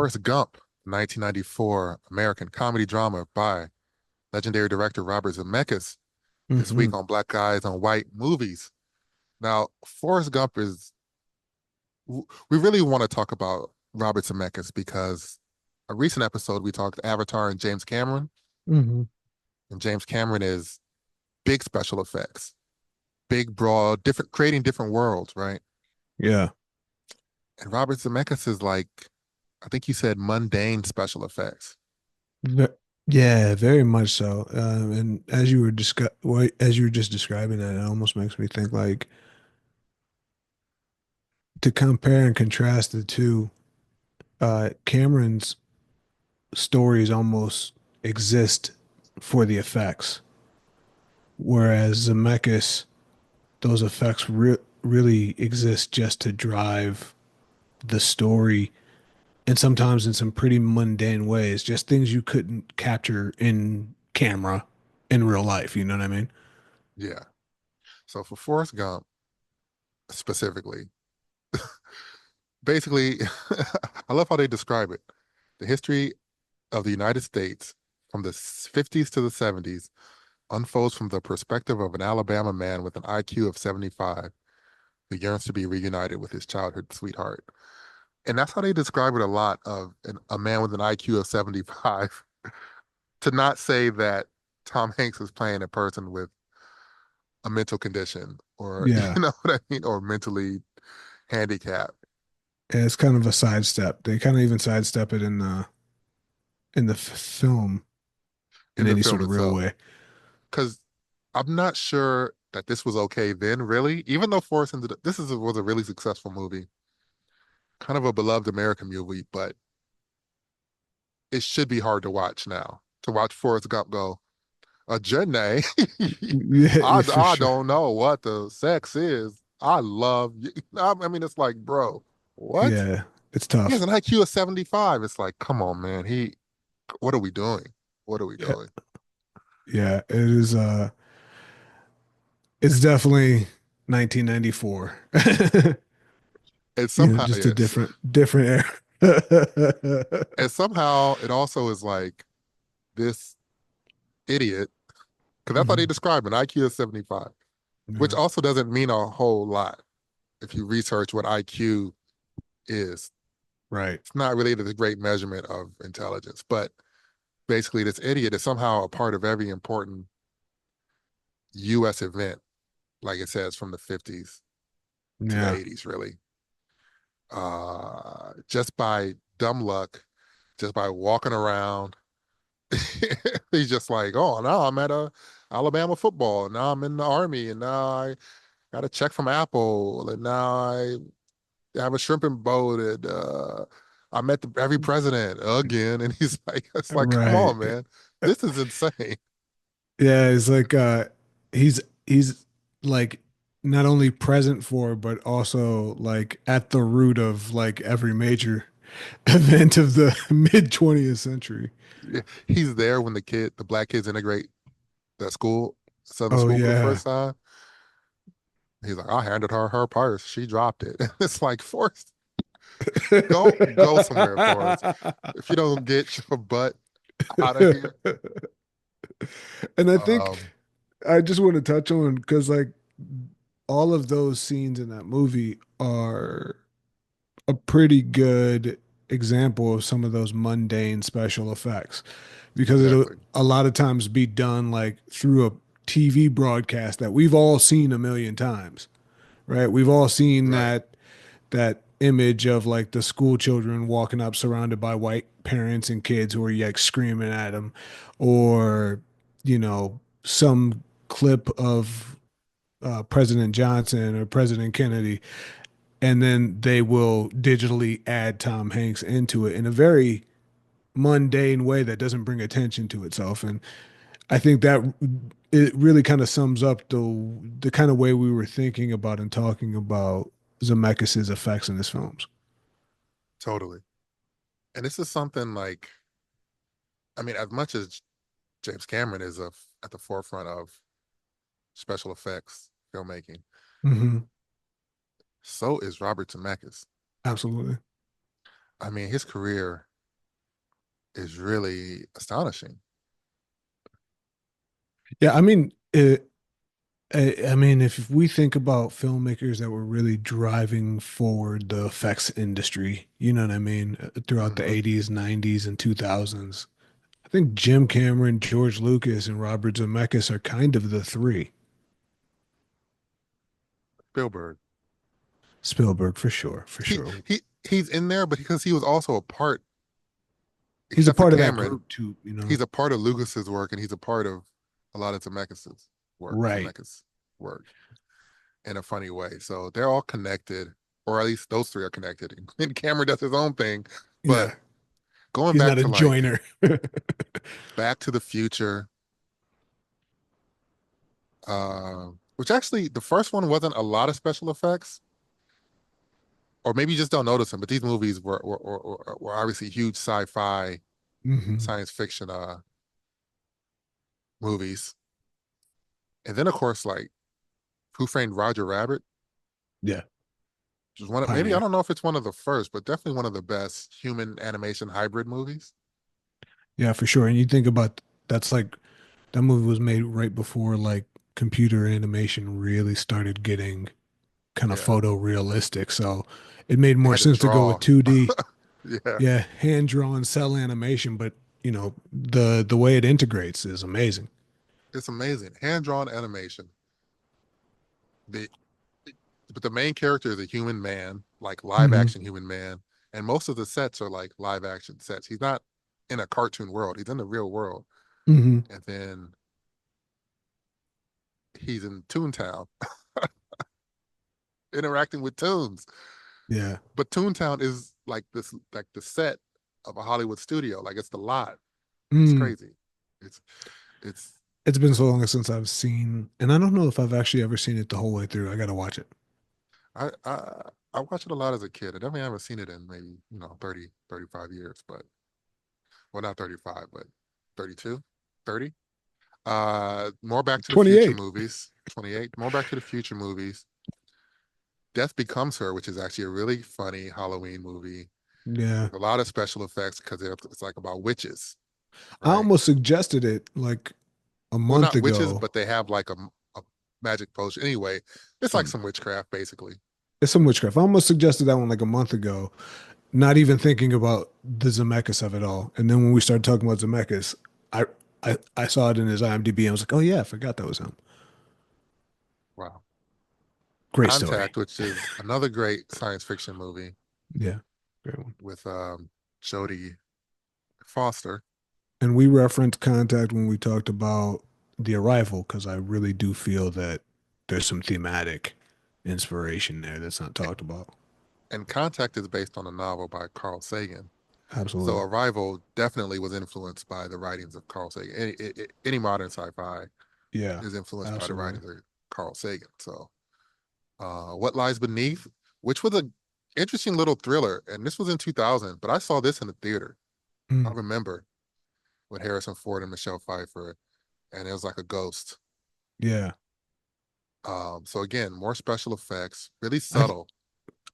Forrest Gump, 1994 American comedy drama by legendary director Robert Zemeckis, this Hmm. week on Black Guys on White Movies. Now, Forrest Gump is, we really want to talk about Robert Zemeckis because a recent episode we talked Avatar and James Cameron, Hmm. and James Cameron is big special effects, big, broad, different, creating different worlds, right? Yeah. And Robert Zemeckis is like, I think you said mundane special effects. Ve- Yeah, very much so. And as you were just describing that, it almost makes me think like to compare and contrast the two, Cameron's stories almost exist for the effects, whereas Zemeckis, those effects really exist just to drive the story, and sometimes in some pretty mundane ways, just things you couldn't capture in camera in real life. You know what I mean? Yeah. So for Forrest Gump specifically, basically, I love how they describe it. The history of the United States from the 50s to the 70s unfolds from the perspective of an Alabama man with an IQ of 75 who yearns to be reunited with his childhood sweetheart. And that's how they describe it a lot of a man with an IQ of 75. To not say that Tom Hanks is playing a person with a mental condition or, Yeah. you know what I mean, or mentally handicapped And it's kind of a sidestep. They kind of even sidestep it in the film in in the any sort film of real itself. way. Because I'm not sure that this was okay then, really. Even though Forrest ended up, was a really successful movie, kind of a beloved American movie, but it should be hard to watch now. To watch Forrest Gump go, Jenny, Yeah, yeah, for I sure. don't know what the sex is. I love you. I mean, it's like, bro, what? Yeah, it's He has tough. an IQ of 75. It's like, come on, man. What are we doing? What are we Yeah, doing? yeah, it is. It's definitely 1994. And You know, somehow, just a yes. different era. And somehow it also is like this idiot, because that's how they Mhm. describe an IQ of 75, which Yeah, also doesn't mean a whole lot if you research what IQ is. right. It's not really the great measurement of intelligence, but basically, this idiot is somehow a part of every important US event, like it says from the 50s to the Yeah. 80s, really. Just by dumb luck, just by walking around, he's just like, oh, now I'm at a Alabama football, and now I'm in the army, and now I got a check from Apple, and now I have a shrimping boat, and I met every president again, and he's like, it's like, come Right. on, man, this is insane. Yeah, it's like he's like not only present for but also like at the root of like every major event of the mid 20th century. Yeah, he's there when the black kids integrate that school, Southern Oh school for the yeah. first time. He's like, I handed her her purse. She dropped it. It's like, Forrest, go somewhere, Forrest. If you don't get your butt out of here. And I think Um, I just want to touch on because like all of those scenes in that movie are a pretty good example of some of those mundane special effects because it'll exactly. a lot of times be done like through a TV broadcast that we've all seen a million times, right? We've all seen Right. that image of like the school children walking up surrounded by white parents and kids who are like screaming at them, or some clip of President Johnson or President Kennedy, and then they will digitally add Tom Hanks into it in a very mundane way that doesn't bring attention to itself. And I think that it really kind of sums up the kind of way we were thinking about and talking about Zemeckis's effects in his films. Totally. And this is something like, I mean, as much as James Cameron is at the forefront of special effects filmmaking, Hmm. so is Robert Zemeckis. Absolutely. I mean, his career. is really astonishing. Yeah, I mean, if we think about filmmakers that were really driving forward the effects industry, you know what I mean, throughout the Hmm. 80s, 90s, and 2000s, I think Jim Cameron, George Lucas, and Robert Zemeckis are kind of the three. Spielberg. Spielberg, for sure, for He sure. he's in there, but because he was also a part, He's a except for part of that Cameron, group too, you know? he's a part of Lucas's work, and he's a part of a lot of Right. Zemeckis' work in a funny way. So they're all connected, or at least those three are connected. And Cameron does his own thing, but Yeah. going He's back not a to like joiner. Back to the Future, which actually the first one wasn't a lot of special effects, or maybe you just don't notice them. But these movies were obviously huge sci-fi Hmm. science fiction movies. And then of course like Who Framed Roger Rabbit, Yeah. which was one of, maybe I Pioneer. don't know if it's one of the first, but definitely one of the best human animation hybrid movies. Yeah, for sure. And you think about that's like that movie was made right before like computer animation really started getting kind of Yeah, photorealistic. So it made they more had to sense to go with draw. 2D. Yeah, Yeah, hand drawn cell animation, but the way it integrates is amazing. it's amazing. Hand drawn animation. The but the main character is a human man, like live Hmm. action human man, and most of the sets are like live action sets. He's not in a cartoon world; he's in the real world. Hmm. And then he's in Toontown, interacting with toons. Yeah. But Toontown is like this, like the set of a Hollywood studio. Like it's the lot. It's Mm. crazy. It's it's. It's been so long since I've seen, and I don't know if I've actually ever seen it the whole way through. I gotta watch it. I watched it a lot as a kid. I definitely haven't seen it in maybe 30, 35 years, but well, not 35, but 32, 30. More Back to the Future 28. movies. 28. More Back to the Future movies. Death Becomes Her, which is actually a really funny Halloween movie Yeah. with a lot of special effects because it's like about witches, I right? almost suggested it like a Well, month not witches, ago. but they have like a magic potion. Anyway, it's like Hmm. some witchcraft, basically. It's some witchcraft. I almost suggested that one like a month ago, not even thinking about the Zemeckis of it all. And then when we started talking about Zemeckis, I I saw it in his IMDb and I was like, oh yeah, I forgot that was him. Wow. Great story. Contact, which is another great science fiction movie Yeah. Great one. with Jodie Foster. And we referenced Contact when we talked about The Arrival because I really do feel that there's some thematic inspiration there that's not talked about. And Contact is based on a novel by Carl Sagan. So Absolutely. Arrival definitely was influenced by the writings of Carl Sagan. Any modern sci-fi Yeah. is influenced by the Absolutely. writings of Carl Sagan. So What Lies Beneath, which was a interesting little thriller, and this was in 2000, but I saw this in the theater. I Mm. remember with Harrison Ford and Michelle Pfeiffer, and it was like a ghost. Yeah. So again, more special effects, really I th- subtle.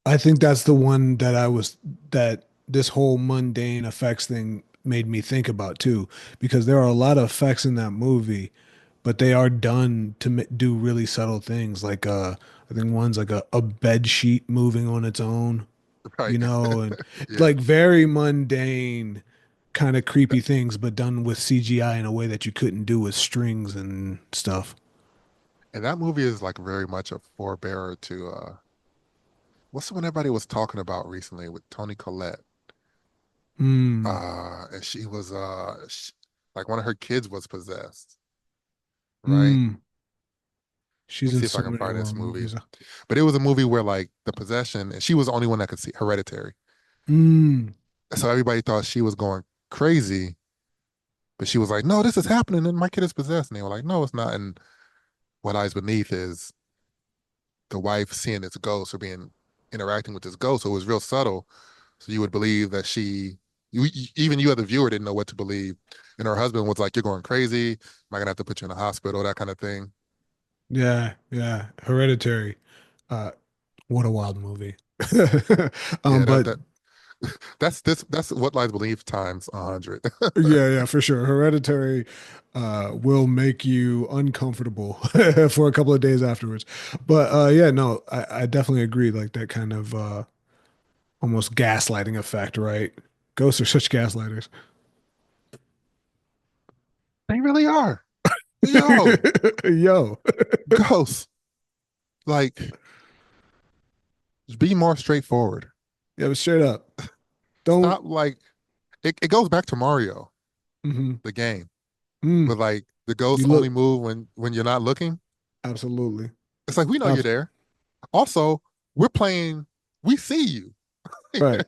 I think that's the one that this whole mundane effects thing made me think about too, because there are a lot of effects in that movie, but they are done to do really subtle things. Like I think one's like a bed sheet moving on its own, Right. and Yeah. like very mundane, kind of creepy things, but done with CGI in a way that you couldn't do with strings and stuff. And that movie is like very much a forebearer to what's the one everybody was talking about recently with Toni Collette? Mm, And she was like one of her kids was possessed, right? mm. Let She's me in see if I so can many find horror this movie. movies. But it was a movie where like the possession, and she was the only one that could see Hereditary. Mm, So everybody thought she was going crazy, but she was like, "No, this is happening, and my kid is possessed." And they were like, "No, it's not." And what lies beneath is the wife seeing this ghost or being interacting with this ghost. So it was real subtle. So you would believe that even you as the viewer didn't know what to believe. And her husband was like, "You're going crazy. Am I gonna have to put you in a hospital?" That kind of thing. yeah, yeah. Hereditary. Uh, what a wild movie. Yeah, But that. That's what lies beneath times 100. Yeah, yeah, for sure. Hereditary will make you uncomfortable for a couple of days afterwards. But yeah, no, I definitely agree. Like that kind of almost gaslighting effect, right? Ghosts are such gaslighters. They really are. Yo, Yo, ghosts. Like, just be more straightforward. yeah, but straight up, don't. Stop like it goes back to Mario, Mhm. the game. Mm, But like the you ghosts only look move when you're not looking. absolutely. It's like we know you're Abs- there. Also, we're playing, we see you. right,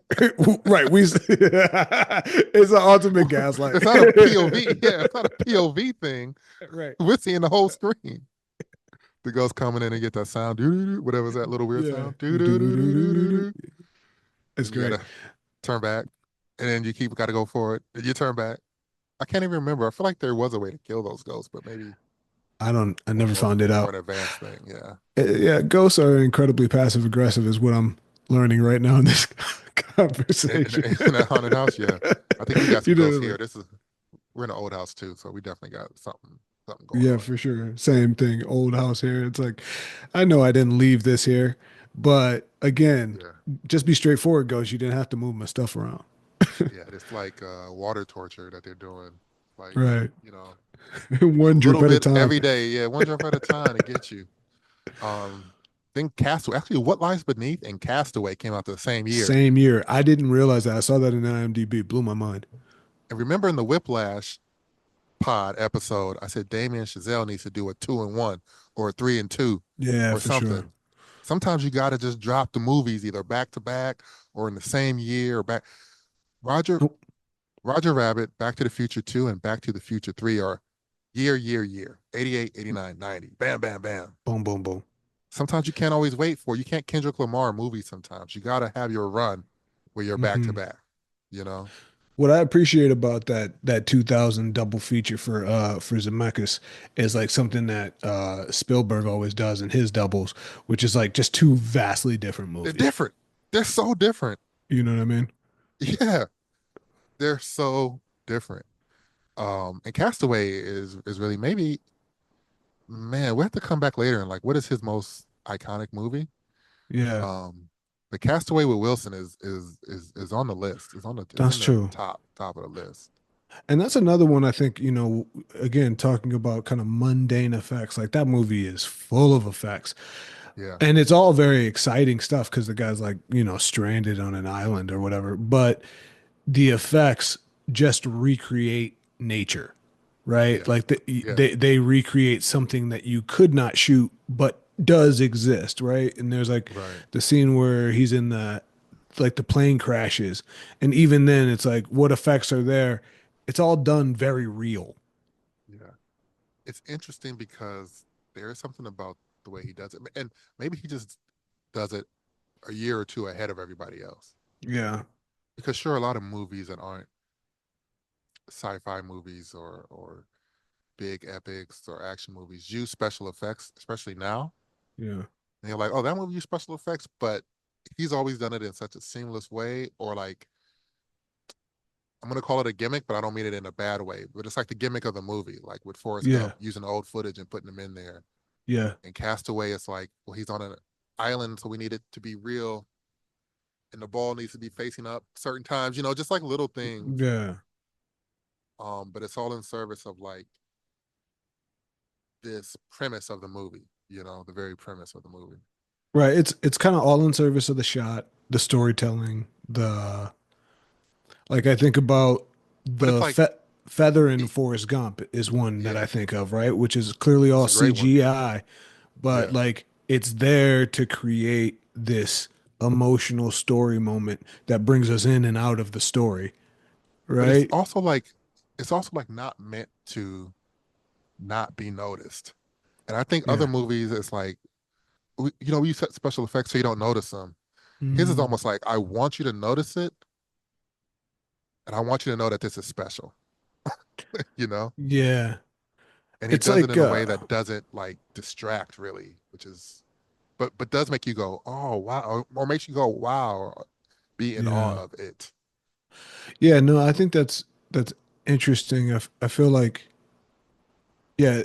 right. It's an ultimate gaslight. It's not a POV. Yeah, it's not a POV thing. Right. We're seeing the whole screen. The ghost coming in and get that sound, doo whatever's that little weird Yeah. sound, doo doo doo doo doo doo doo. It's Then you great. gotta turn back, and then you keep gotta go for it. And you turn back. I can't even remember. I feel like there was a way to kill those ghosts, but maybe I never found it more an out. advanced thing. Yeah, Yeah, ghosts are incredibly passive aggressive, is what I'm learning right now in this in, conversation. in that haunted house. Yeah, I think we got some You know ghosts what I here. mean? This is we're in an old house too, so we definitely got something going Yeah, on for here. sure. Same thing. Old house here. It's like, I know I didn't leave this here, but again, Yeah, just be straightforward, ghost. You didn't have to move my stuff around. yeah. It's like water torture that they're doing. Like Right. you know, a One drip little at a bit time. every day. Yeah, one drop at a time to get you. Then Castaway. Actually, What Lies Beneath and Castaway came out the same year. Same year. I didn't realize that. I saw that in IMDb. Blew my mind. And remember in the Whiplash pod episode, I said Damien Chazelle needs to do a 2-in-1 or a 3-in-2 Yeah, or for sure. something. Sometimes you got to just drop the movies either back to back or in the same year or back. Roger Oh, Roger Rabbit, Back to the Future 2 and Back to the Future 3 are year. 88, 89, 90. Bam, bam, bam. boom, boom, boom. Sometimes you can't always wait for. You can't Kendrick Lamar movies sometimes. You got to have your run where you're back to Hmm. back, you know? What I appreciate about that 2000 double feature for Zemeckis is like something that Spielberg always does in his doubles, which is like just two vastly different They're movies. different. They're so different. You know what I mean? Yeah, they're so different. And Castaway is really maybe, man, we have to come back later and like what is his most iconic movie? Yeah, Um, the Castaway with Wilson is on the list. Is that's in the true. top of the list. And that's another one I think, again, talking about kind of mundane effects, like that movie is full of effects. Yeah, And it's all very exciting stuff because the guy's like, stranded on an island or whatever. But the effects just recreate nature, right? yeah, Like yeah, they recreate something that you could not shoot but does exist, right? And there's like right. the scene where he's in the plane crashes, and even then it's like what effects are there? It's all done very real. Yeah. It's interesting because there is something about the way he does it. And maybe he just does it a year or two ahead of everybody else. Yeah. Because sure, a lot of movies that aren't sci-fi movies or big epics or action movies use special effects, especially now. Yeah. And you're like, oh, that movie used special effects, but he's always done it in such a seamless way, or like I'm gonna call it a gimmick, but I don't mean it in a bad way. But it's like the gimmick of the movie, like with Forrest Yeah. Gump, using old footage and putting them in there. Yeah. And Castaway, it's like, well, he's on an island, so we need it to be real, and the ball needs to be facing up certain times, just like little things. Yeah. But it's all in service of like this premise of the movie, the very premise of the movie. Right. It's kind of all in service of the shot, the storytelling, the like I think about But it's the like, feather in it, Forrest Gump is one that I yeah, think of, right? Which is clearly it's all a great one. CGI, but Yeah, like it's there to create this emotional story moment that brings us in and out of the story, but it's right? also like, not meant to not be noticed. And I think other Yeah. movies, it's like, we set special effects so you don't notice them. His is Mm, almost like I want you to notice it, and I want you to know that this is special. you know yeah. and he It's does it like in a way that doesn't like distract really, which is but does make you go, oh wow, or makes you go, wow, be in awe Yeah. of it. Yeah, no, I think that's interesting. I feel like yeah,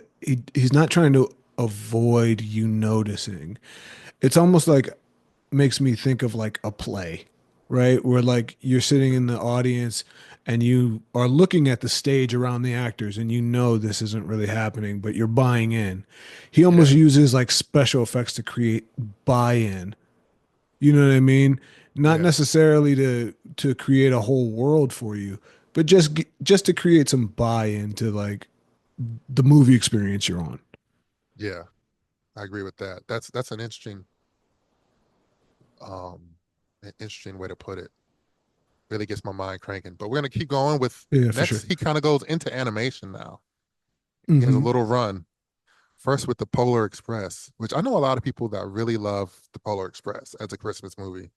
he's not trying to avoid you noticing. It's almost like makes me think of like a play, right? Where like you're sitting in the audience and you are looking at the stage around the actors and you know this isn't really happening, but you're buying in. He almost Yeah, uses like special effects to create buy-in. You know what I mean? Not yeah, necessarily to create a whole world for you, but just to create some buy-in to like the movie experience you're on. yeah. I agree with that. That's an um interesting way to put it. Really gets my mind cranking. But we're gonna keep going with Yeah, for next. sure. He kind of goes into animation now. He has a Hmm. little run. First with the Polar Express, which I know a lot of people that really love the Polar Express as a Christmas movie.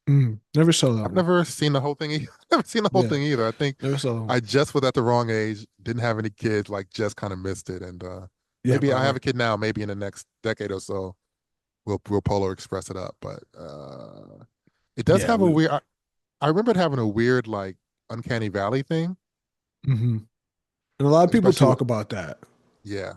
Mm, never saw that I've one. never seen the whole thing. Never seen the whole Yeah, thing either. I think never saw that one. I just was at the wrong age, didn't have any kids, like just kind of missed it. And Yeah, maybe I have probably. a kid now. Maybe in the next decade or so, we'll Polar Express it up. But it does Yeah, have a we. weird. I remember it having a weird like uncanny valley thing, Hmm. And a lot of people especially with talk about that. yeah.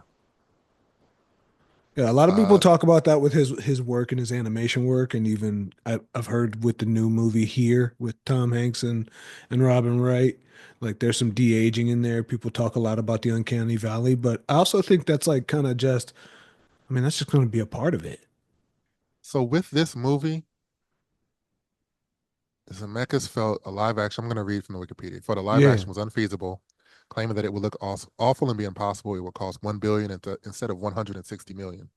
Yeah, a lot of people Uh, talk about that with his work and his animation work, and even I've heard with the new movie here with Tom Hanks and Robin Wright, like there's some de-aging in there. People talk a lot about the uncanny valley, but I also think that's like kind of just, I mean, that's just going to be a part of it. so with this movie, Zemeckis felt a live action. I'm going to read from the Wikipedia. Felt a live Yeah. action was unfeasible, claiming that it would look awful and be impossible. It would cost 1 billion instead of 160 million.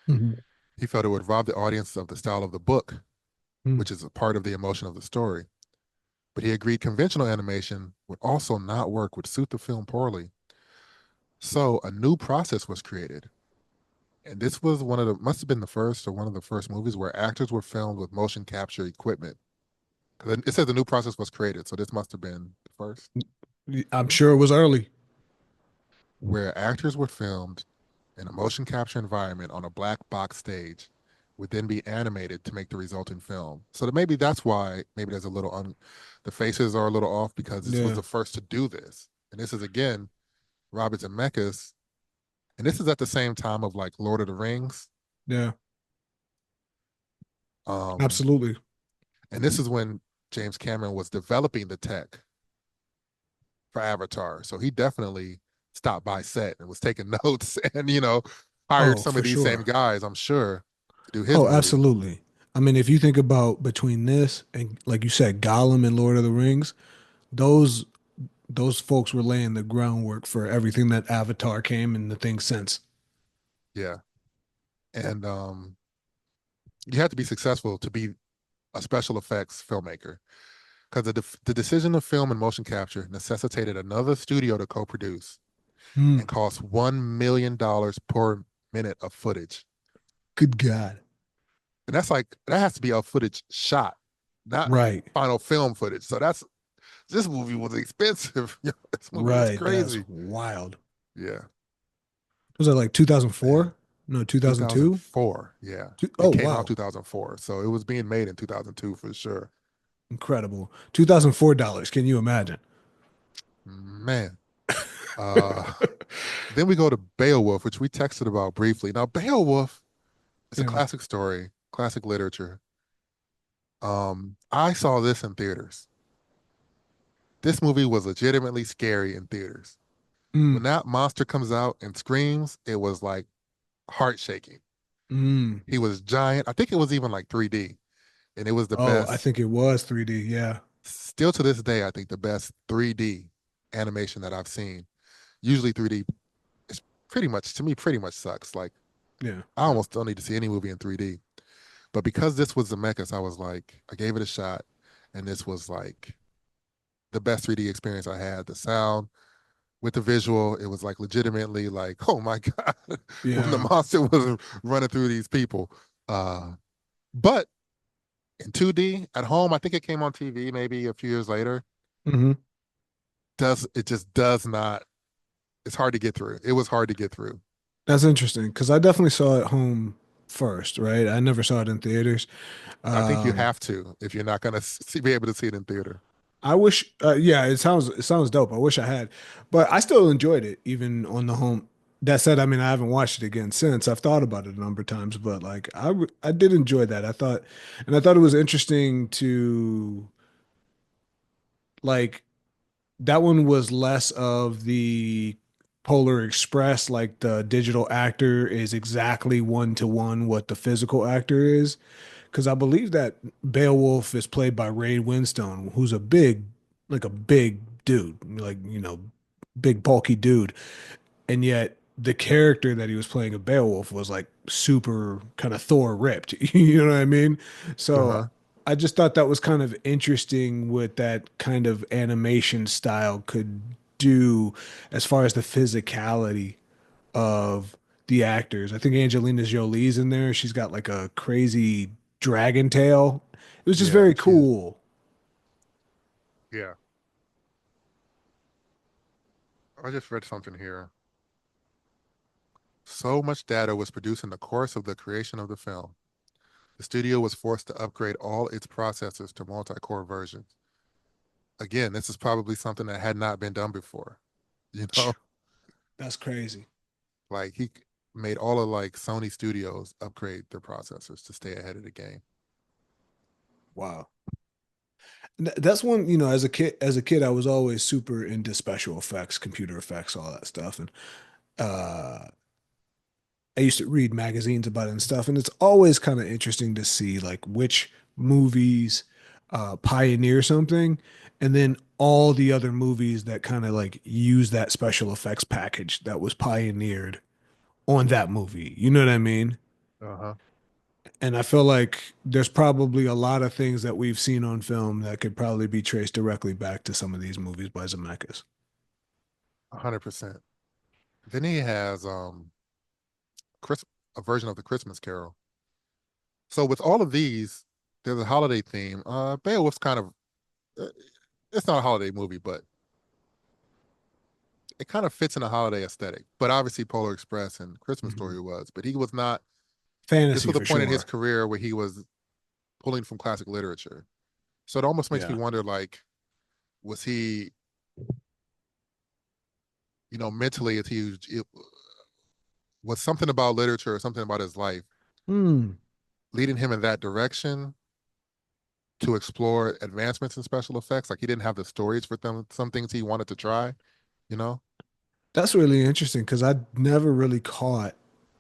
Hmm. He felt it would rob the audience of the style of the book, Mm. which is a part of the emotion of the story. But he agreed conventional animation would also not work, would suit the film poorly. So a new process was created. And this was one of the, must have been the first or one of the first movies where actors were filmed with motion capture equipment. Because it says the new process was created. So this must have been the first, I'm sure it was early. where actors were filmed in a motion capture environment on a black box stage, would then be animated to make the resulting film. So that maybe that's why maybe there's a little the faces are a little off because this was Yeah. the first to do this. And this is again Robert Zemeckis, and this is at the same time of like Lord of the Rings. Yeah. Um, Absolutely. and this is when James Cameron was developing the tech for Avatar. So he definitely stopped by set and was taking notes and, hired Oh, some of for these same sure. guys, I'm sure, to do his Oh, movie. absolutely. I mean, if you think about between this and like you said, Gollum and Lord of the Rings, those those folks were laying the groundwork for everything that Avatar came and the things since. Yeah. And you have to be successful to be a special effects filmmaker because the decision to film and motion capture necessitated another studio to co-produce Hmm. and cost $1 million per minute of footage. Good God. And that's like that has to be a footage shot, not Right. final film footage. So that's this movie was expensive. This movie was Right. That's crazy. wild. Yeah. Was that like Man. 2004? No, 2002? 2004. Yeah. Oh, It came out wow. 2004. So it was being made in 2002 for sure. Incredible. $2004. Can you imagine? Man. Uh then we go to Beowulf, which we texted about briefly. Now Beowulf is a Yeah. classic story, classic literature. I saw this in theaters. This movie was legitimately scary in theaters. Mm, When that monster comes out and screams, it was like heart shaking. mm. He was giant. I think it was even like 3D, and it was the Oh, I best. think it was 3D. Yeah. Still to this day, I think the best 3D animation that I've seen. Usually 3D is pretty much to me pretty much sucks. Like Yeah. I Yeah. almost don't need to see any movie in 3D. But because this was Zemeckis, I was like, I gave it a shot, and this was like the best 3D experience I had. The sound with the visual, it was like legitimately like, oh my god, when the Yeah. monster was running through these people. Uh, but in 2D at home, I think it came on TV maybe a few years later. Hmm. Does it just does not? It's hard to get through. It was hard to get through. That's interesting because I definitely saw it at home first, right? I never saw it in theaters. I think you Um, have to if you're not gonna be able to see it in theater. I wish, yeah, it sounds dope. I wish I had, but I still enjoyed it even on the home. That said, I mean, I haven't watched it again since. I've thought about it a number of times, but like I did enjoy that. I thought it was interesting to like that one was less of the Polar Express, like the digital actor is exactly one to one what the physical actor is. Because I believe that Beowulf is played by Ray Winstone, who's a big dude, like, big bulky dude. And yet the character that he was playing of Beowulf was like super kind of Thor ripped. You know what I mean? So Uh-huh. I just thought that was kind of interesting what that kind of animation style could do as far as the physicality of the actors. I think Angelina Jolie's in there. She's got like a crazy dragon tail. It was just Yeah, very cool. yeah. I just read something here. So much data was produced in the course of the creation of the film. The studio was forced to upgrade all its processors to multi-core versions. Again, this is probably something that had not been done before. You know, That's crazy. like he made all of like Sony Studios upgrade their processors to stay ahead of the game. Wow. That's one, as a kid, I was always super into special effects, computer effects, all that stuff. And uh, I used to read magazines about it and stuff. And it's always kind of interesting to see like which movies pioneer something and then all the other movies that kind of like use that special effects package that was pioneered on that movie. You know what I mean? Uh-huh. And I feel like there's probably a lot of things that we've seen on film that could probably be traced directly back to some of these movies by Zemeckis. 100%. Then he has Chris a version of the Christmas Carol. So with all of these, there's a holiday theme. Beowulf's kind of uh, it's not a holiday movie, but it kind of fits in a holiday aesthetic. But obviously Polar Express and Christmas Mhm. Story was, but he was not this Fantasy was a for point in his sure. career where he was pulling from classic literature. So it almost makes me Yeah. wonder like was he, mentally is it was something about literature or something about his life Hmm. leading him in that direction to explore advancements in special effects. Like he didn't have the stories for them, some things he wanted to try, you know? That's really interesting because I never really caught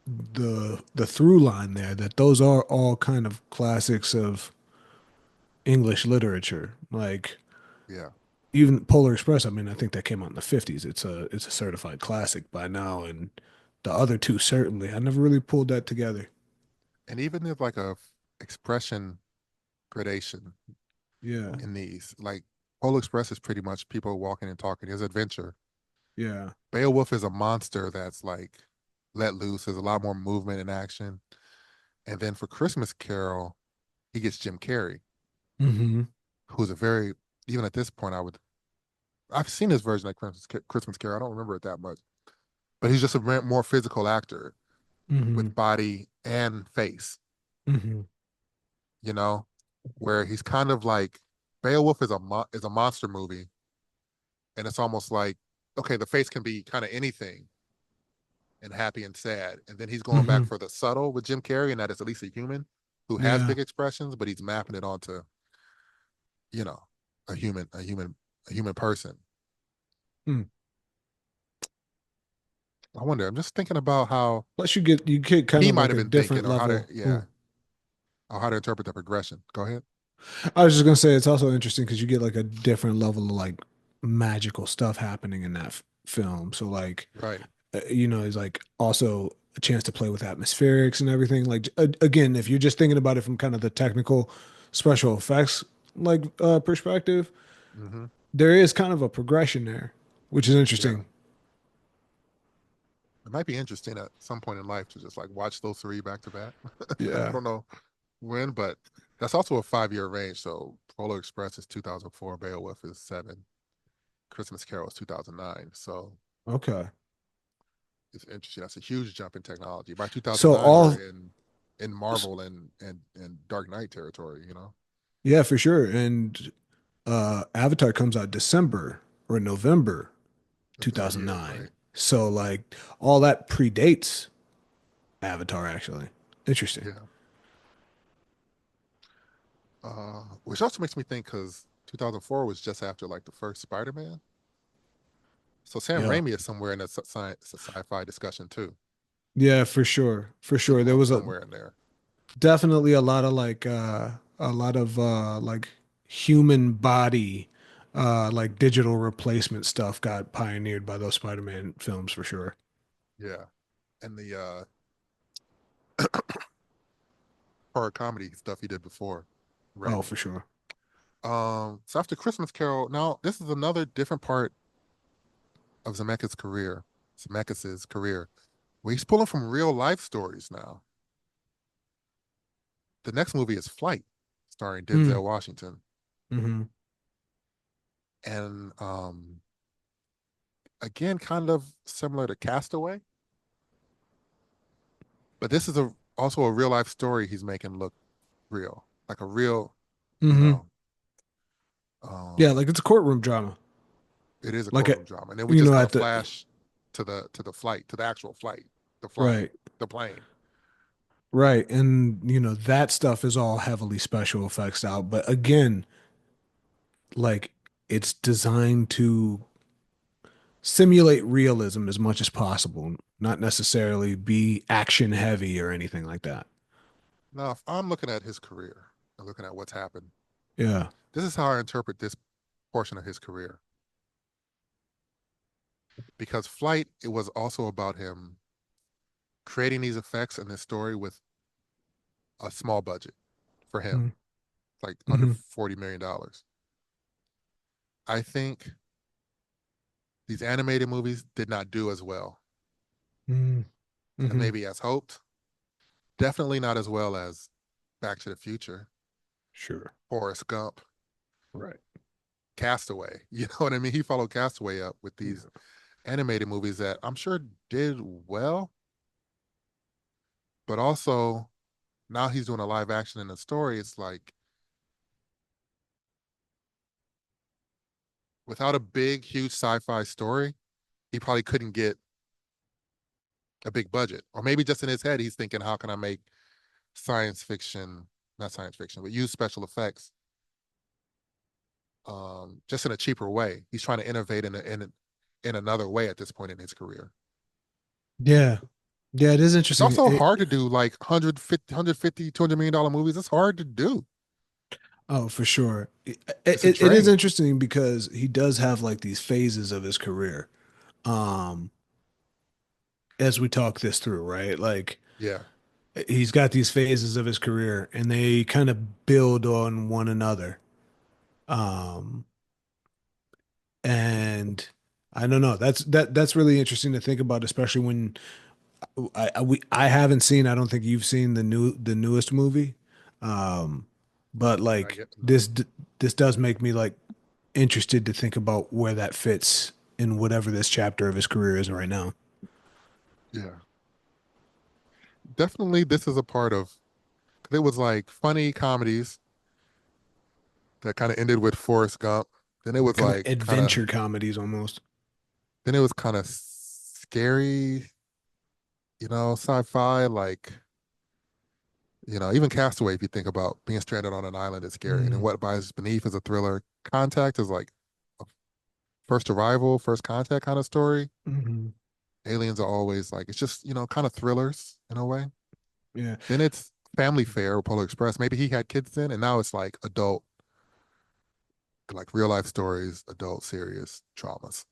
the through line there that those are all kind of classics of English literature. Like Yeah. even Polar Express, I mean, I think that came out in the 50s. It's a certified classic by now, and the other two certainly. I never really pulled that together. And even if like a expression gradation Yeah. in these, like Polar Express is pretty much people walking and talking. His adventure. Yeah. Beowulf is a monster that's like let loose. There's a lot more movement and action. And then for Christmas Carol, he gets Jim Carrey, Hmm. who's a very, even at this point, I've seen his version of Christmas Carol. I don't remember it that much, but he's just a more physical actor Hmm. with body and face, Hmm. you know, where he's kind of like Beowulf is is a monster movie, and it's almost like okay, the face can be kind of anything and happy and sad, and then he's going back Hmm. for the subtle with Jim Carrey, and that is at least a human who has Yeah. big expressions, but he's mapping it onto you know a human person. Hmm. I wonder. I'm just thinking about how Plus, you get kind he of might like have a been thinking, different or how to level. yeah, or how to interpret the progression. Go ahead. I was just gonna say it's also interesting because you get like a different level of like magical stuff happening in that film. So like, Right. it's like also a chance to play with atmospherics and everything. Like again, if you're just thinking about it from kind of the technical special effects like perspective, Mm-hmm. there is kind of a progression there, which is Yeah. interesting. It might be interesting at some point in life to just like watch those three back to back. I Yeah. don't know when, but that's also a 5 year range. So Polar Express is 2004, Beowulf is seven, Christmas Carol is 2009. So Okay. it's interesting. That's a huge jump in technology. By So 2009, all we're in. in Marvel and Dark Knight territory, you know? Yeah, for sure. And Avatar comes out December or November Of that year, 2009. right? So like all that predates Avatar actually. Interesting. Yeah. Which also makes me think because 2004 was just after like the first Spider-Man. So Sam Yeah. Raimi is somewhere in a science, sci-fi discussion too. Yeah, for sure. For sure. Threw There him was a somewhere in there. definitely a lot of like human body like digital replacement stuff got pioneered by those Spider-Man films for sure. Yeah. And the horror comedy stuff he did before, Oh, Raimi. for sure. So after Christmas Carol, now this is another different part of Zemeckis's career, where he's pulling from real life stories now. The next movie is Flight, starring Mm. Denzel Washington. Hmm. And again, kind of similar to Castaway, but this is a also a real life story he's making look real, like a real, you Hmm. know, Yeah, um, like it's a courtroom drama. it is a Like courtroom drama. And then we you just know, got a at the flash to the flight, to the actual flight, the flying, right, the plane. right, and you know that stuff is all heavily special effects out. But again, like it's designed to simulate realism as much as possible, not necessarily be action heavy or anything like that. Now, if I'm looking at his career and looking at what's happened, Yeah. this is how I interpret this portion of his career. Because Flight, it was also about him creating these effects and this story with a small budget for him, like under Mm-hmm. $40 million. I think these animated movies did not do as well and Mm-hmm. maybe as hoped. Definitely not as well as Back to the Future, Sure. Forrest Gump, Right. Castaway. You know what I mean? He followed Castaway up with these Yeah. animated movies that I'm sure did well, but also now he's doing a live action in a story. It's like without a big, huge sci-fi story, he probably couldn't get a big budget. Or maybe just in his head, he's thinking, how can I make science fiction, not science fiction, but use special effects just in a cheaper way. He's trying to innovate in another way at this point in his career. Yeah. Yeah, it is It's interesting. also hard to do like 150, $200 million movies. It's hard to do. Oh, for sure. It's a It is drain. interesting because he does have like these phases of his career. Um, as we talk this through, right? Like Yeah. he's got these phases of his career and they kind of build on one another. Um, and I don't know. That's really interesting to think about, especially when I haven't seen. I don't think you've seen the newest movie. Um, but I like get no. this does make me like interested to think about where that fits in whatever this chapter of his career is right now. Yeah. Definitely this is a part of it was like funny comedies that kind of ended with Forrest Gump. Then it was Kind of like adventure comedies almost. then it was kind of scary, sci-fi, like, even Castaway, if you think about being stranded on an island is scary. And then Mm, What Lies Beneath is a thriller. Contact is like a first arrival, first contact kind of story. mhm. Aliens are always like, it's just, kind of thrillers in a way. Yeah, Then it's Family Fare or Polar Express. Maybe he had kids then, and now it's like adult, like real life stories, adult serious traumas.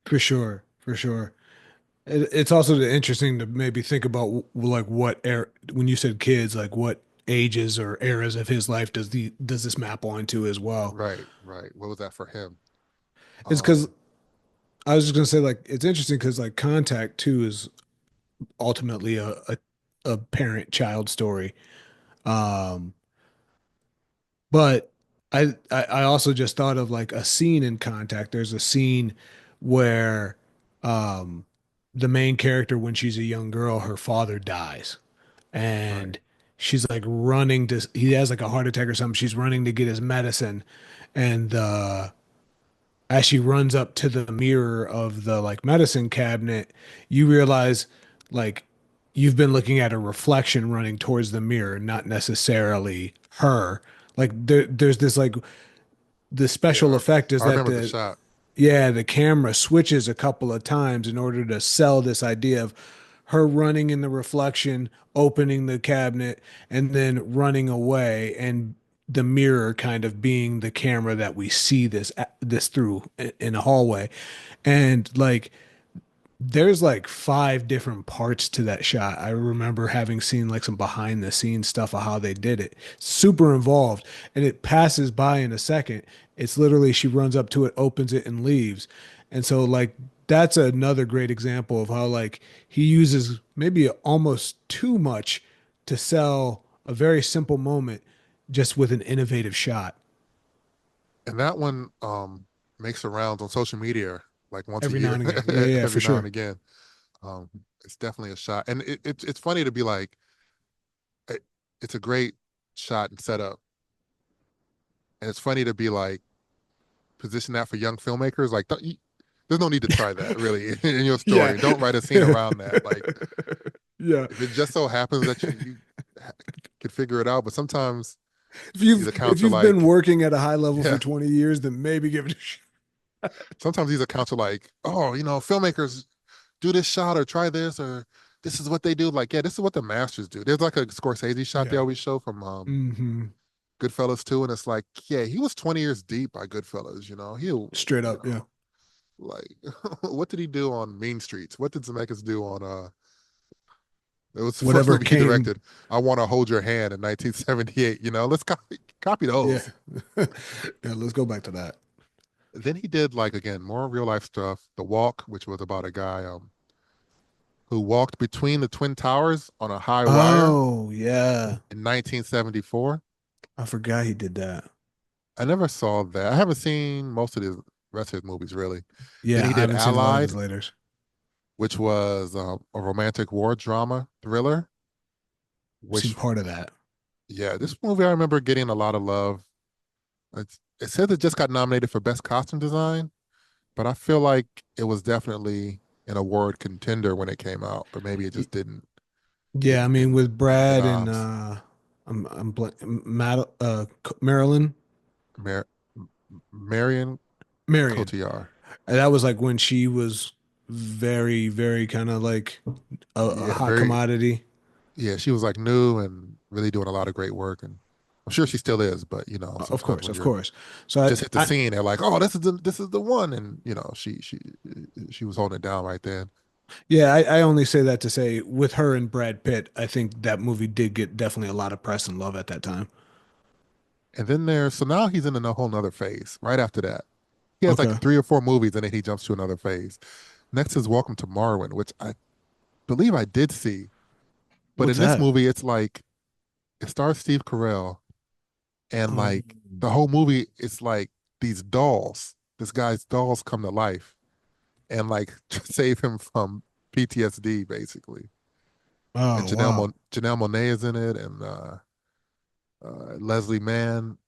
for sure, for sure. It's also interesting to maybe think about like what era when you said kids, like what ages or eras of his life does this map onto as well? Right, right. What was that for him? It's because Um, I was just gonna say like it's interesting because like Contact too is ultimately a parent child story. Um, but I also just thought of like a scene in Contact. There's a scene where um the main character when she's a young girl, her father dies. Right. and she's like running to, he has like a heart attack or something. She's running to get his medicine. And as she runs up to the mirror of the like medicine cabinet, you realize like you've been looking at a reflection running towards the mirror, not necessarily her. Like there's this like the special Yeah, effect is I that remember the the shot. yeah, the camera switches a couple of times in order to sell this idea of her running in the reflection, opening the cabinet, and then running away, and the mirror kind of being the camera that we see this through in a hallway. And like there's like five different parts to that shot. I remember having seen like some behind the scenes stuff of how they did it. Super involved. And it passes by in a second. It's literally she runs up to it, opens it, and leaves. And so like that's another great example of how like he uses maybe almost too much to sell a very simple moment just with an innovative shot And that one makes the rounds on social media like once a every now year, and again. Yeah, yeah, for every now and sure. again. Um, it's definitely a shot, and it's funny to be like, it, it's a great shot and setup, and it's funny to be like position that for young filmmakers. Like, there's no need to try that really in your Yeah. story. Don't write a scene around that. Like, Yeah. if it just so happens that you could figure it out, but sometimes these If accounts are you've been like, working at a high level for yeah, 20 years, then maybe give it a shot. sometimes these accounts are like, oh, filmmakers do this shot or try this or this is what they do. Like, yeah, this is what the masters do. There's like a Scorsese shot they Yeah. always show from Hmm. Goodfellas too, and it's like, yeah, he was 20 years deep by Goodfellas. Straight up. Yeah. Like, what did he do on Mean Streets? What did Zemeckis do on It was the first Whatever movie he came. directed. I Want to Hold Your Hand in 1978. Let's copy Yeah. those. Yeah. Let's go back to that. Then he did like again more real life stuff. The Walk, which was about a guy who walked between the twin towers on a high wire Oh, yeah. in 1974. I forgot he did that. I never saw that. I haven't seen most of the rest of his movies really. Then Yeah. he I did haven't seen a lot of his Allied, laters. which was a romantic war drama thriller. I've seen Which, part of that. yeah, this movie I remember getting a lot of love. It says it just got nominated for best costume design, but I feel like it was definitely an award contender when it came out, but maybe it Y- just didn't Yeah. I didn't mean, with make the Brad and, noms. Marilyn, Mar- Marion Marion. Cotillard. And that was like when she was very, very kind of like a Yeah, hot very. commodity. Yeah, she was like new and really doing a lot of great work, and I'm sure she still is. But Of sometimes course, when of you're course. So just hit the scene, they're like, "Oh, this is the one," and she was holding it down right then. yeah, I only say that to say with her and Brad Pitt, I think that movie did get definitely a lot of press and love at that time. And then so now he's in a whole nother phase. Right after that, he has Okay. like 3 or 4 movies, and then he jumps to another phase. Next is Welcome to Marwin, which I believe I did see, but What's in this that? movie, it's like it stars Steve Carell, and Oh, like the whole movie, it's like these dolls. This guy's dolls come to life and like save him from PTSD, basically. And oh wow. Janelle Monáe is in it, and Leslie Mann.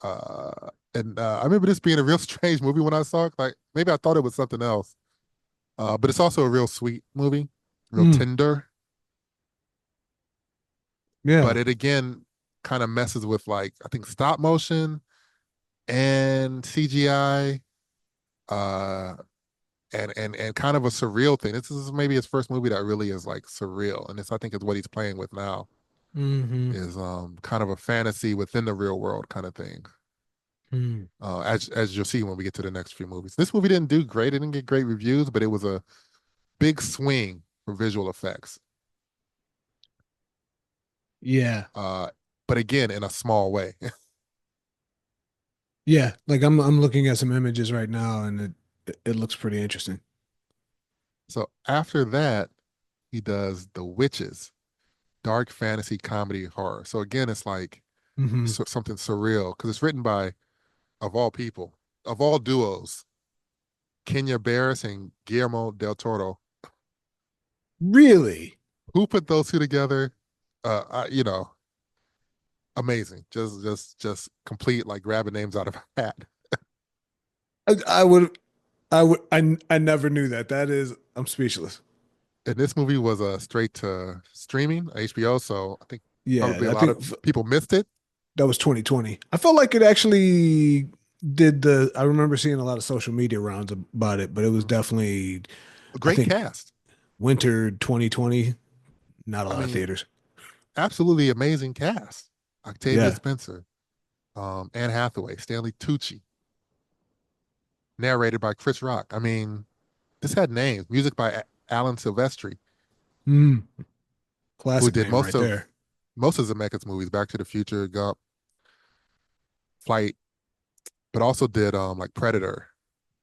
And I remember this being a real strange movie when I saw it. Like maybe I thought it was something else, but it's also a real sweet movie, real Mm, tender. But yeah. it again kind of messes with like I think stop motion and CGI, uh, and kind of a surreal thing. This is maybe his first movie that really is like surreal, and this I think is what he's playing with now. Hmm. Is kind of a fantasy within the real world kind of thing. Mm. As you'll see when we get to the next few movies. This movie didn't do great; it didn't get great reviews, but it was a big swing for visual effects. Yeah. Uh, but again, in a small way. Yeah. Like I'm looking at some images right now and it looks pretty interesting. So after that, he does The Witches, dark fantasy comedy horror. So again, it's like Hmm. something surreal because it's written by, of all people, of all duos, Kenya Barris and Guillermo del Toro. Really? Who put those two together? you know, amazing. Just complete like grabbing names out of a hat. I would, I never knew that. That is, I'm speechless. And this movie was straight to streaming, HBO. So I think probably Yeah, a I lot of think people missed it. that was 2020. I felt like it actually did the, I remember seeing a lot of social media rounds about it, but it was Mhm. definitely, A I great think, cast. winter 2020, not a I lot of mean, theaters. absolutely amazing cast. Octavia Yeah. Spencer, Anne Hathaway, Stanley Tucci, narrated by Chris Rock. I mean, this had names. Music by Alan Silvestri, Mm, who classic did name right there. most of Zemeckis movies, Back to the Future, Gump, Flight, but also did like Predator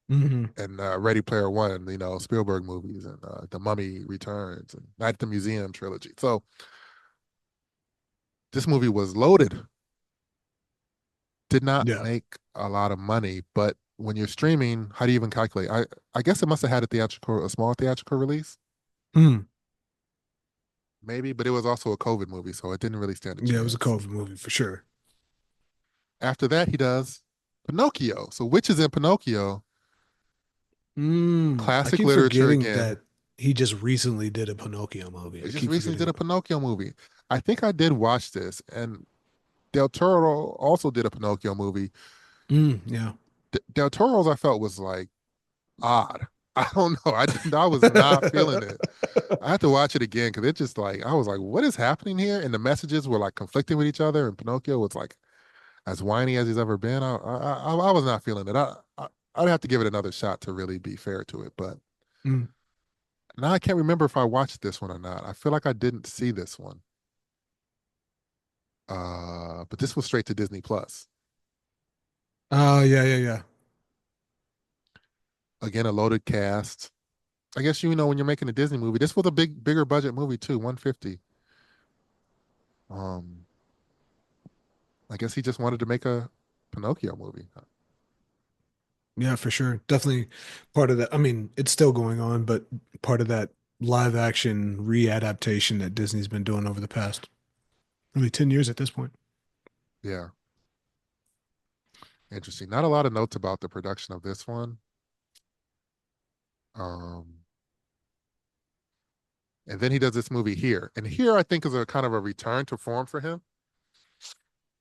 Hmm. and Ready Player One, you know, Spielberg movies and The Mummy Returns and Night at the Museum trilogy. So this movie was loaded. Did not Yeah. make a lot of money, but when you're streaming, how do you even calculate? I guess it must have had a small theatrical release, Mm. maybe, but it was also a COVID movie, so it didn't really stand a Yeah, it was a chance. COVID movie for sure. After that, he does Pinocchio. So Witches in Pinocchio, Mm. I classic keep literature forgetting again. that he just recently did a Pinocchio movie. He I just keep recently forgetting did a about. Pinocchio movie. I think I did watch this, and Del Toro also did a Pinocchio movie. Yeah. Del Toro's I felt was like odd. I don't know. I was not feeling it. I had to watch it again because it just like I was like, what is happening here? And the messages were like conflicting with each other. And Pinocchio was like as whiny as he's ever been. I was not feeling it. I'd have to give it another shot to really be fair to it. But Mm. now I can't remember if I watched this one or not. I feel like I didn't see this one. But this was straight to Disney Plus. Oh, yeah, yeah, yeah. Again, a loaded cast. I guess you know when you're making a Disney movie, this was a bigger budget movie too, 150. Um, I guess he just wanted to make a Pinocchio movie. Yeah, for sure. Definitely part of that. I mean, it's still going on, but part of that live action readaptation that Disney's been doing over the past really 10 years at this point. Yeah, interesting. Not a lot of notes about the production of this one. Um, and then he does this movie here, and here I think is a kind of a return to form for him.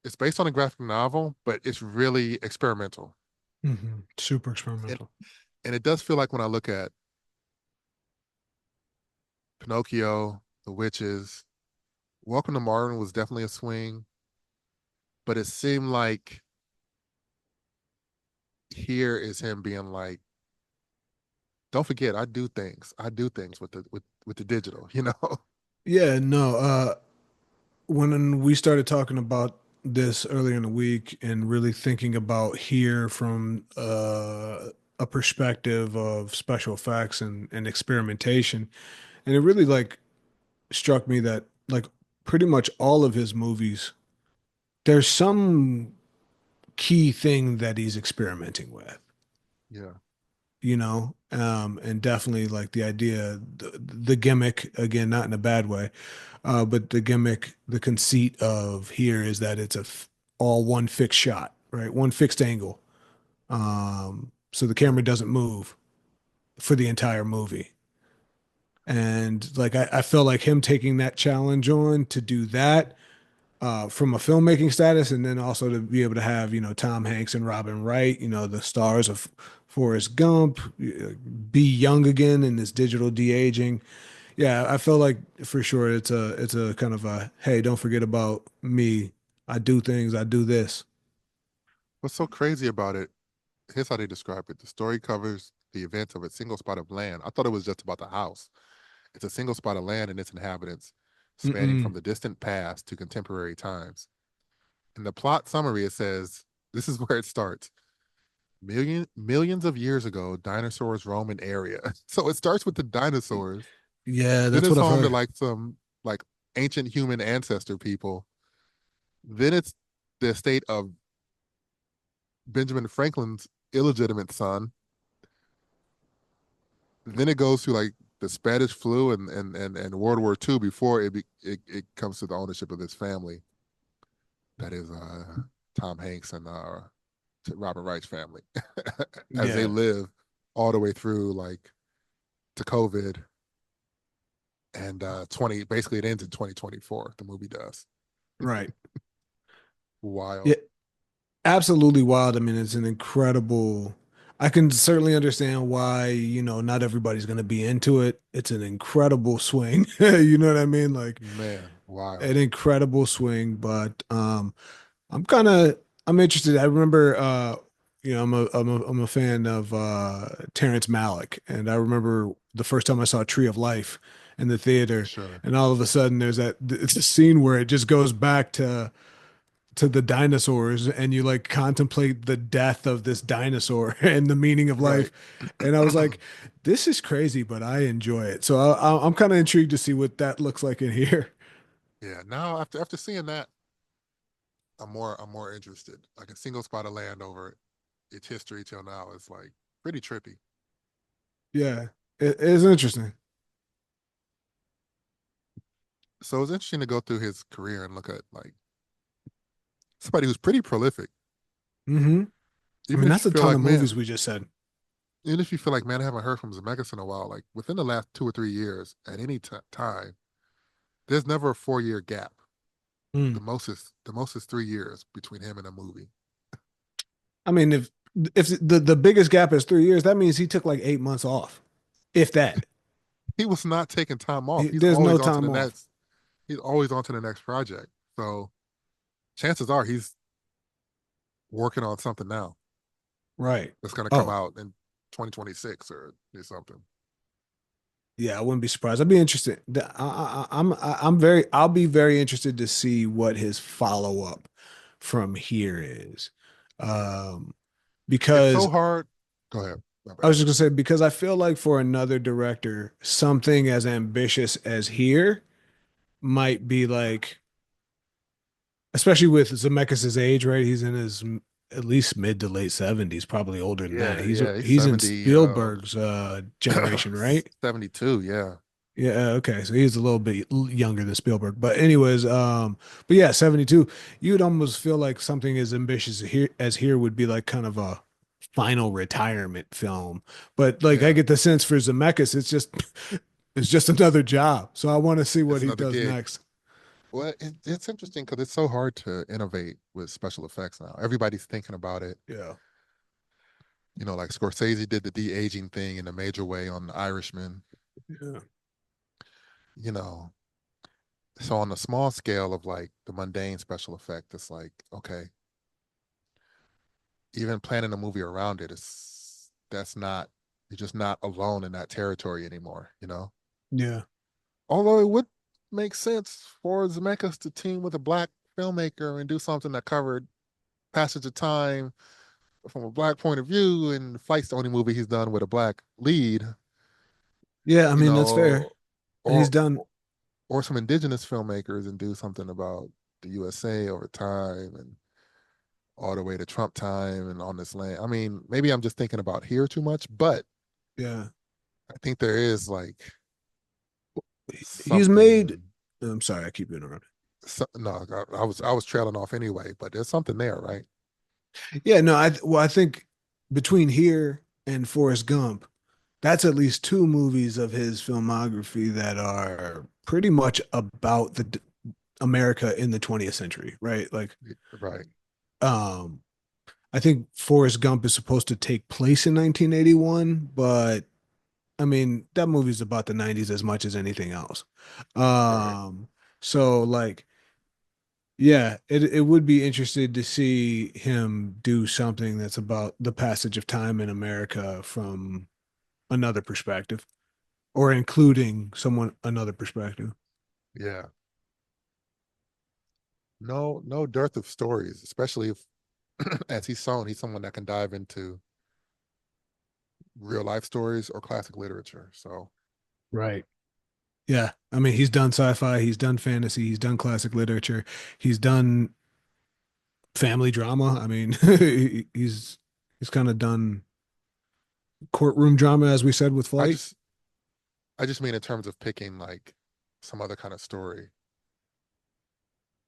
It's based on a graphic novel, but it's really experimental, Super and experimental. and it does feel like when I look at Pinocchio, The Witches, Welcome to Martin was definitely a swing, but it seemed like here is him being like, don't forget, I do things. I do things with the digital, you know? Yeah, no, when we started talking about this earlier in the week and really thinking about here from a perspective of special effects and experimentation, and it really like struck me that like pretty much all of his movies, there's some key thing that he's experimenting with, Yeah. and definitely like the idea, the gimmick, again, not in a bad way, but the gimmick, the conceit of here is that it's all one fixed shot, right? One fixed angle. So the Yeah. camera doesn't move for the entire movie. And like I feel like him taking that challenge on to do that from a filmmaking status, and then also to be able to have Tom Hanks and Robin Wright, the stars of Forrest Gump, be young again in this digital de-aging. Yeah, I feel like for sure it's a kind of a, hey, don't forget about me. I do things. I do this. What's so crazy about it? Here's how they describe it. The story covers the events of a single spot of land. I thought it was just about the house. It's a single spot of land and its inhabitants, spanning from Mm-mm. the distant past to contemporary times. In the plot summary, it says, this is where it starts. Millions of years ago, dinosaurs roam an area. So it starts with the dinosaurs. Yeah, Then that's it's what I've home to heard. like some like ancient human ancestor people. Then it's the estate of Benjamin Franklin's illegitimate son. Then it goes to like the Spanish flu and World War II before it comes to the ownership of this family that is Tom Hanks and Robert Wright's family as they Yeah, live all the way through like to COVID and 20 basically it ends in 2024 the movie does. right. Wild. Yeah, absolutely wild. I mean, it's an incredible. I can certainly understand why, not everybody's going to be into it. It's an incredible swing. You know what I mean? Like Man, wild. an incredible swing, but I'm kind of I'm interested. I remember I'm a fan of Terrence Malick, and I remember the first time I saw Tree of Life in the For theater, sure. and all of a sudden there's that it's a scene where it just goes back to the dinosaurs, and you like contemplate the death of this dinosaur and the meaning of Right. life. And I was like, this is crazy, but I enjoy it. So I'm kind of intrigued to see what that looks like in here. Yeah. Now after seeing that, I'm more interested. Like a single spot of land over its history till now is like pretty trippy. Yeah, it is interesting. So it's interesting to go through his career and look at like somebody who's pretty prolific. Hmm. I Even mean, if you that's a feel ton like, of man, movies we just said. even if you feel like, man, I haven't heard from Zemeckis in a while, like within the last 2 or 3 years, at any time, there's never a 4 year gap. Mm. The most is 3 years between him and a movie. I mean, if the biggest gap is 3 years, that means he took like 8 months off, if that. He was not taking time off. He's There's no always on to time the off. next. He's always on to the next project. So chances are he's working on something now Right. that's going to come Oh, out in 2026 or something. yeah, I wouldn't be surprised. I'd be interested. I'm very. I'll be very interested to see what his follow up from here is, Yeah, um, it's so because hard. Go ahead. My I bad. was just gonna say because I feel like for another director, something as ambitious as here might be like, especially with Zemeckis' age, right? He's in his at least mid to late 70s, probably older than that. Yeah, He's yeah. He's he's in 70, Spielberg's generation, right? 72. Yeah, Yeah, okay. So he's a little bit younger than Spielberg. But anyways, but yeah, 72. You'd almost feel like something as ambitious as here would be like kind of a final retirement film. But like I yeah. get the sense for Zemeckis, it's just another job. So I want to see what It's he another does gig. next. Well, it's interesting because it's so hard to innovate with special effects now. Everybody's thinking about it. Yeah. Like Scorsese did the de-aging thing in a major way on The Irishman. Yeah. You know, so on a small scale of like the mundane special effect, it's like okay, even planning a movie around it is that's not you're just not alone in that territory anymore. Yeah. Although it would make sense for Zemeckis to team with a black filmmaker and do something that covered passage of time from a black point of view, and Flight's the only movie he's done with a black lead, Yeah, I you mean that's fair. know, And he's or done. or some indigenous filmmakers and do something about the USA over time and all the way to Trump time and on this land. I mean, maybe I'm just thinking about here too much, but Yeah. I think there is like He's made. something. I'm sorry, I keep interrupting. No, I was trailing off anyway, but there's something there, right? Yeah, no, I think between here and Forrest Gump, that's at least two movies of his filmography that are pretty much about the America in the 20th century, right? Like, Right. um, I think Forrest Gump is supposed to take place in 1981, but I mean, that movie's about the 90s as much as anything else. Right. Um, so like, yeah, it would be interesting to see him do something that's about the passage of time in America from another perspective or including someone another perspective. Yeah. No dearth of stories, especially if as he's someone that can dive into real life stories or classic literature. So Right. Yeah. I mean, he's done sci-fi, he's done fantasy, he's done classic literature, he's done family drama. I mean, he's kind of done courtroom drama, as we said with I Flight. just I just mean in terms of picking like some other kind of story.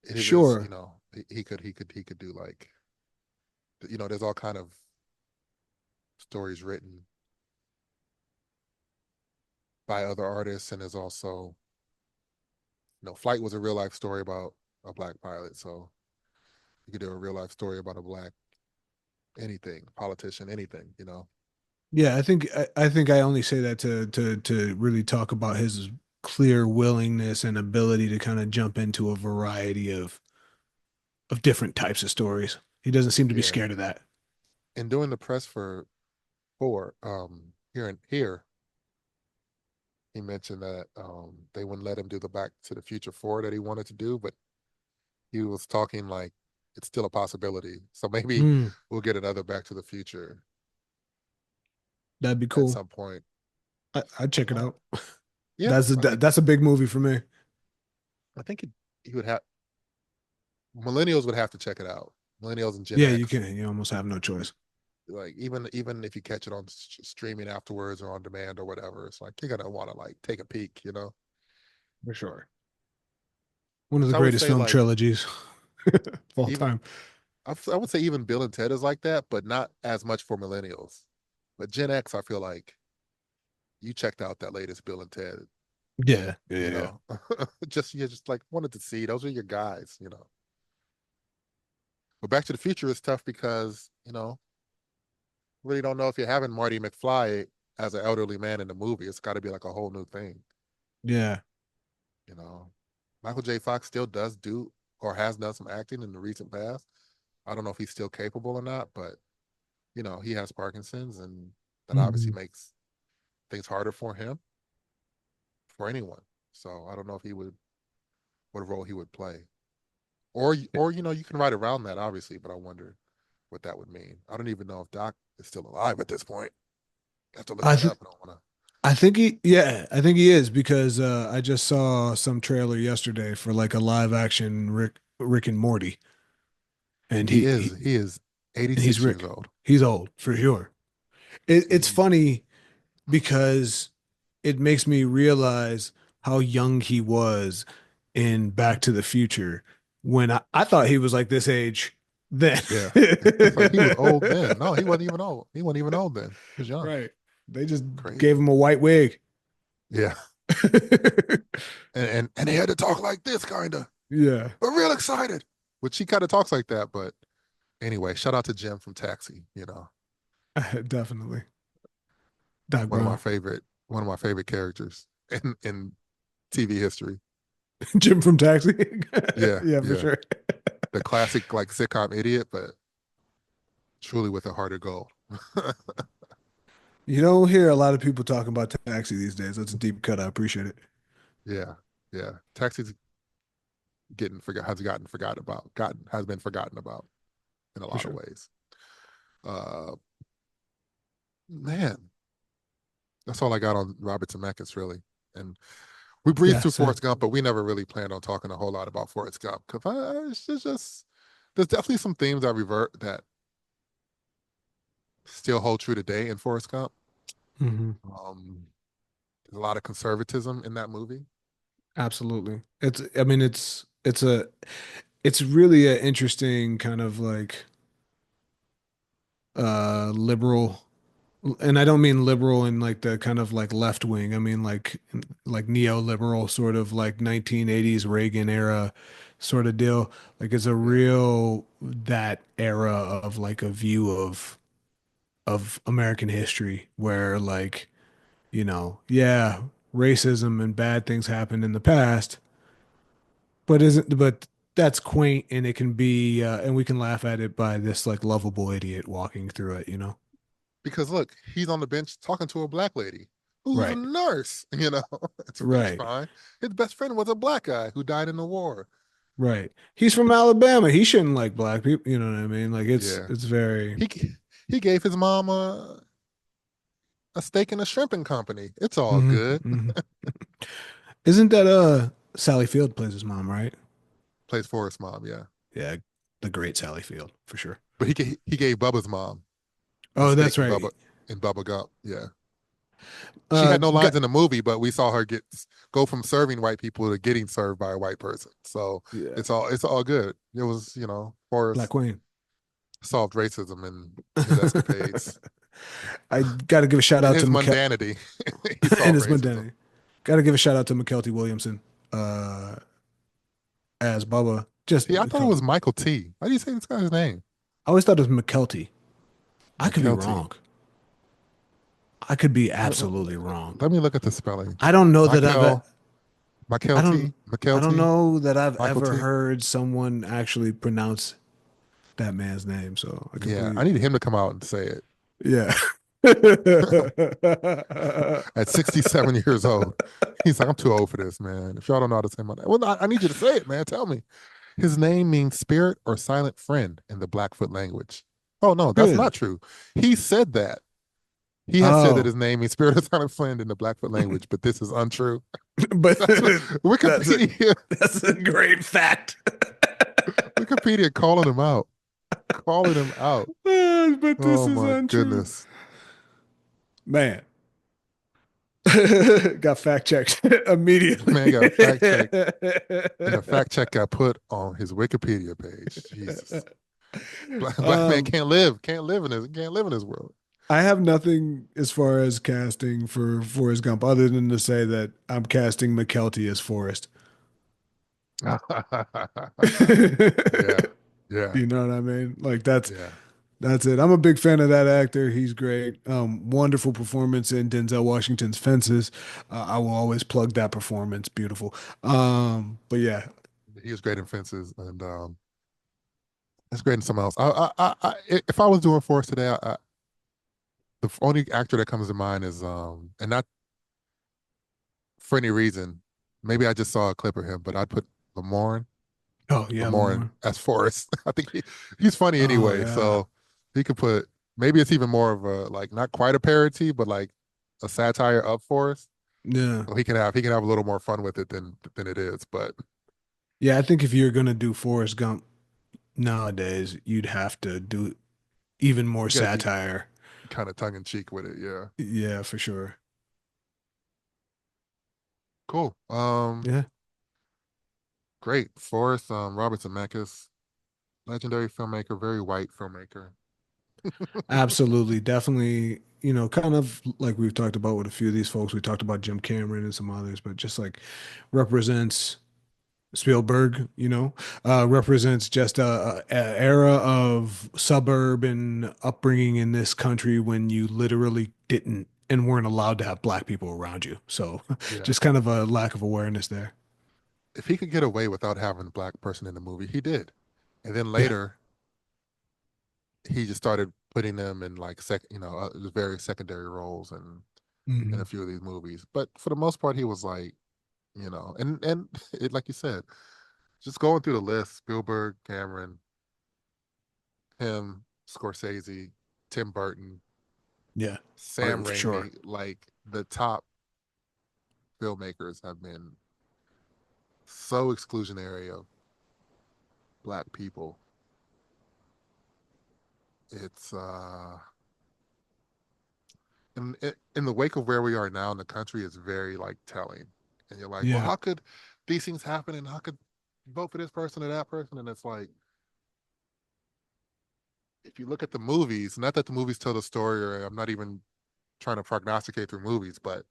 It is, Sure. he could do like, there's all kind of stories written by other artists, and there's also, Flight was a real life story about a black pilot, so you could do a real life story about a black anything, politician, anything. Yeah, I think I only say that to really talk about his clear willingness and ability to kind of jump into a variety of different types of stories. He doesn't seem to be Yeah. scared of that. And doing the press for here, he mentioned that they wouldn't let him do the Back to the Future 4 that he wanted to do, but he was talking like it's still a possibility. So maybe Hmm, we'll get another Back to the Future that'd be at cool. some point. I'd check it Uh, out. yeah, That's that's a big movie for me. I think he would have millennials would have to check it out. Millennials and Gen Yeah, you X, can. You almost have no choice. like even if you catch it on streaming afterwards or on demand or whatever, it's like you're gonna want to like take a peek. For sure. One of the So I would greatest say film like trilogies of all even time. I would say even Bill and Ted is like that, but not as much for millennials. But Gen X, I feel like you checked out that latest Bill and Ted, Yeah, yeah, you yeah. know. Just you just like wanted to see. Those are your guys. But Back to the Future is tough because, really don't know if you're having Marty McFly as an elderly man in the movie. It's got to be like a whole new thing, Yeah. you know. Michael J. Fox still does do or has done some acting in the recent past. I don't know if he's still capable or not, but he has Parkinson's, and that obviously Mhm. makes things harder for him, for anyone. So I don't know if he would what role he would play. Or you can write around that obviously, but I wonder what that would mean. I don't even know if Doc is still alive at this point. I have to look I that th up. I don't want I think yeah, I think he is because I just saw some trailer yesterday for like a live action Rick and Morty, and to. He is and he's 86 years Rick. old. He's old for sure. It's He funny because it makes me realize how young he was in Back to the Future when I thought he was like this age then. Yeah. It's like he was old then. No, he wasn't even old. He wasn't even old then. He was young. Right. They just gave Crazy. him a white wig. Yeah. And he had to talk like this kinda. Yeah, But real excited. Which he kind of talks like that, but anyway, shout out to Jim from Taxi. definitely. Doc One of my Brown. favorite one of my favorite characters in TV history. Jim from Taxi. Yeah, Yeah, for yeah. sure. The classic like sitcom idiot, but truly with a heart of gold. You don't hear a lot of people talking about Taxi these days. That's a deep cut. I appreciate it. Yeah, yeah. Taxi's getting forgot has gotten forgotten about, gotten has been forgotten about in a For lot of sure. ways. Uh Man, that's all I got on Robert Zemeckis really. And we breezed Yeah, through same. Forrest Gump, but we never really planned on talking a whole lot about Forrest Gump because it's just there's definitely some themes that revert that still hold true today in Forrest Gump. Hmm. Um, there's a lot of conservatism in that movie. Absolutely. I mean, it's really an interesting kind of like liberal, and I don't mean liberal in like the kind of like left wing. I mean like neoliberal sort of like 1980s Reagan era sort of deal. Like it's a Yeah, real that era of like a view of American history where like, yeah, racism and bad things happened in the past, but that's quaint and it can be and we can laugh at it by this like lovable idiot walking through it. because look, he's on the bench talking to a black lady who's a Right. nurse. It's Right. fine. His best friend was a black guy who died in the war. Right. He's from Alabama. He shouldn't like black people. You know what I mean? Like Yeah, it's very he he gave his mom a stake in a shrimping company. It's all hmm good. hmm Isn't that Sally Field plays his mom, right? Plays for his mom, yeah. Yeah, the great Sally Field for sure. But he gave Bubba's mom a Oh, stake that's right. in Bubba Gump. Yeah, She had no Got lines in the movie, but we saw her go from serving white people to getting served by a white person. So yeah, it's all good. It was, Black Forrest Queen. solved racism in his escapades. I got to give a shout In out to his McKel mundanity, he in solved his racism. Monday. Got to give a shout out to McKelty Williamson uh, as Bubba. Just See, I thought it was McKelty. Michael T. How do you say this guy's name? I always thought it was McKelty. I could be McKelty. wrong. I could be Let, let- absolutely wrong. let me look at the spelling. I don't know that Michael, I Michael don't T. I Michael don't T. know that I've Michael ever T. heard someone actually pronounce that man's name. So I Yeah, I completely needed him to come out and say it. yeah. At 67 years old, he's like, I'm too old for this, man. If y'all don't know how to say my name, well, I need you to say it, man. Tell me. His name means spirit or silent friend in the Blackfoot language. Oh, no, that's not Really? true. He said that. He has said that Oh, his name means spirit or silent friend in the Blackfoot language, but this is untrue. but That's what that's a Wikipedia, that's a great fact. Wikipedia calling him out, calling him out. But this Oh is my untrue. goodness. Man, got fact checked immediately. Man got fact checked, and the fact check got put on his Wikipedia page. Jesus. Black man um, can't live in this world. I have nothing as far as casting for Forrest Gump other than to say that I'm casting McKelty as Forrest. Yeah, yeah, You know what I mean? Like yeah. that's it. I'm a big fan of that actor. He's great. Wonderful performance in Denzel Washington's Fences. I will always plug that performance. Beautiful. But yeah, He was great in Fences, and it's great in something else. If I was doing Force today, the only actor that comes to mind is and not for any reason. Maybe I just saw a clip of him, but I'd put Lamorne, oh yeah, Lamorne Lamar. as Forrest. I think he's funny Oh anyway, yeah, so he could put. Maybe it's even more of a like not quite a parody, but like a satire of Forrest. yeah, So he can have a little more fun with it than it is. But yeah. I think if you're gonna do Forrest Gump nowadays, you'd have to do even more you got to be satire. kind of tongue in cheek with it. Yeah. Yeah, for sure. Cool. Yeah, Great. Forrest, Robert Zemeckis, legendary filmmaker, very white filmmaker. absolutely, definitely. Kind of like we've talked about with a few of these folks. We talked about Jim Cameron and some others, but just like represents Spielberg, represents just a era of suburban upbringing in this country when you literally didn't and weren't allowed to have black people around you. So Yeah. just kind of a lack of awareness there. If he could get away without having a black person in the movie, he did. And then Yeah. later, he just started putting them in like very secondary roles in a Mhm. few of these movies. But for the most part, he was like, and it like you said, just going through the list, Spielberg, Cameron, him, Scorsese, Tim Burton, Yeah. Sam For sure. Raimi, like the top filmmakers have been so exclusionary of black people. It's in the wake of where we are now in the country is very like telling. And you're like, well, Yeah. how could these things happen and how could you vote for this person or that person? And it's like if you look at the movies, not that the movies tell the story, or I'm not even trying to prognosticate through movies, but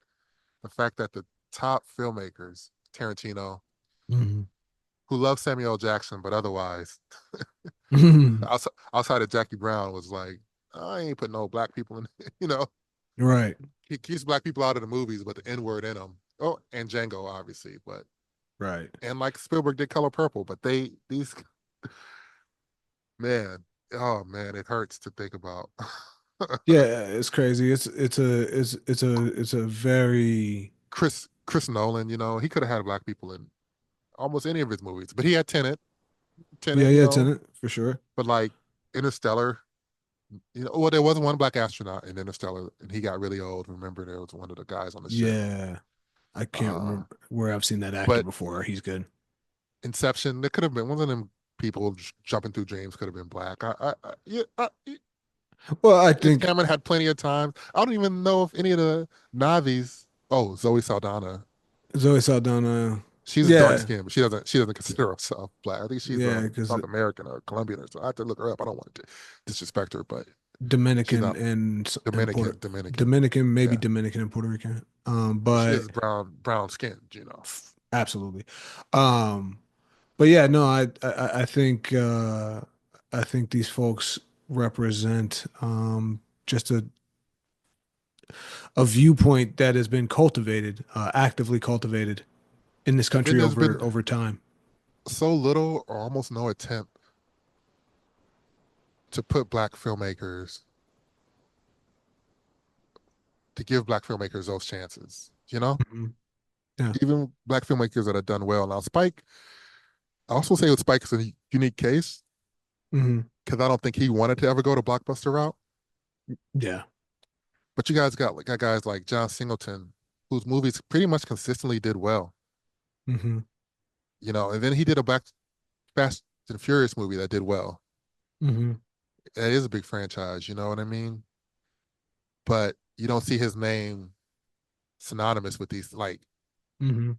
the fact that the top filmmakers, Tarantino, Mhm. who love Samuel L. Jackson, but otherwise, outside of Jackie Brown, was like, I ain't put no black people in, you know, Right. he keeps black people out of the movies, but the N word in them. Oh, and Django, obviously, but Right. and like Spielberg did Color Purple, but these man, oh man, it hurts to think about. Yeah, it's crazy. It's a very Chris Nolan, he could have had black people in almost any of his movies, but he had yeah, Tenet, yeah, tenant for sure. but like Interstellar, well, there was one black astronaut in Interstellar, and he got really old. Remember, there was one of the guys on the ship. Yeah. I can't Uh, remember where I've seen that actor but before. He's good. Inception, there could have been one of them people jumping through dreams could have been black. Yeah, Well, I James think Cameron had plenty of time. I don't even know if any of the Navis. Oh, Zoe Saldana. Zoe Saldana. She's dark Yeah, skinned, but she doesn't consider herself black. I think she's yeah, because South American or Colombian or so. I have to look her up. I don't want to disrespect her, but she's Dominican not and Puerto Dominican. Dominican, maybe Yeah, Dominican and Puerto Rican. but she But is brown skinned. absolutely. Um, but yeah, no, I think these folks represent just a viewpoint that has been cultivated, actively cultivated in this And then country there's been over time. so little or almost no attempt to put black filmmakers to give black filmmakers those chances. Mhm. Yeah. Even black filmmakers that have done well. Now, Spike, I also say with Spike is a unique case Hmm. because I don't think he wanted to ever go the blockbuster route. Yeah. But you guys got guys like John Singleton, whose movies pretty much consistently did well. Hmm. And then he did a Black Fast and Furious movie that did well. Hmm. That is a big franchise, you know what I mean? But you don't see his name synonymous with these. Like Hmm.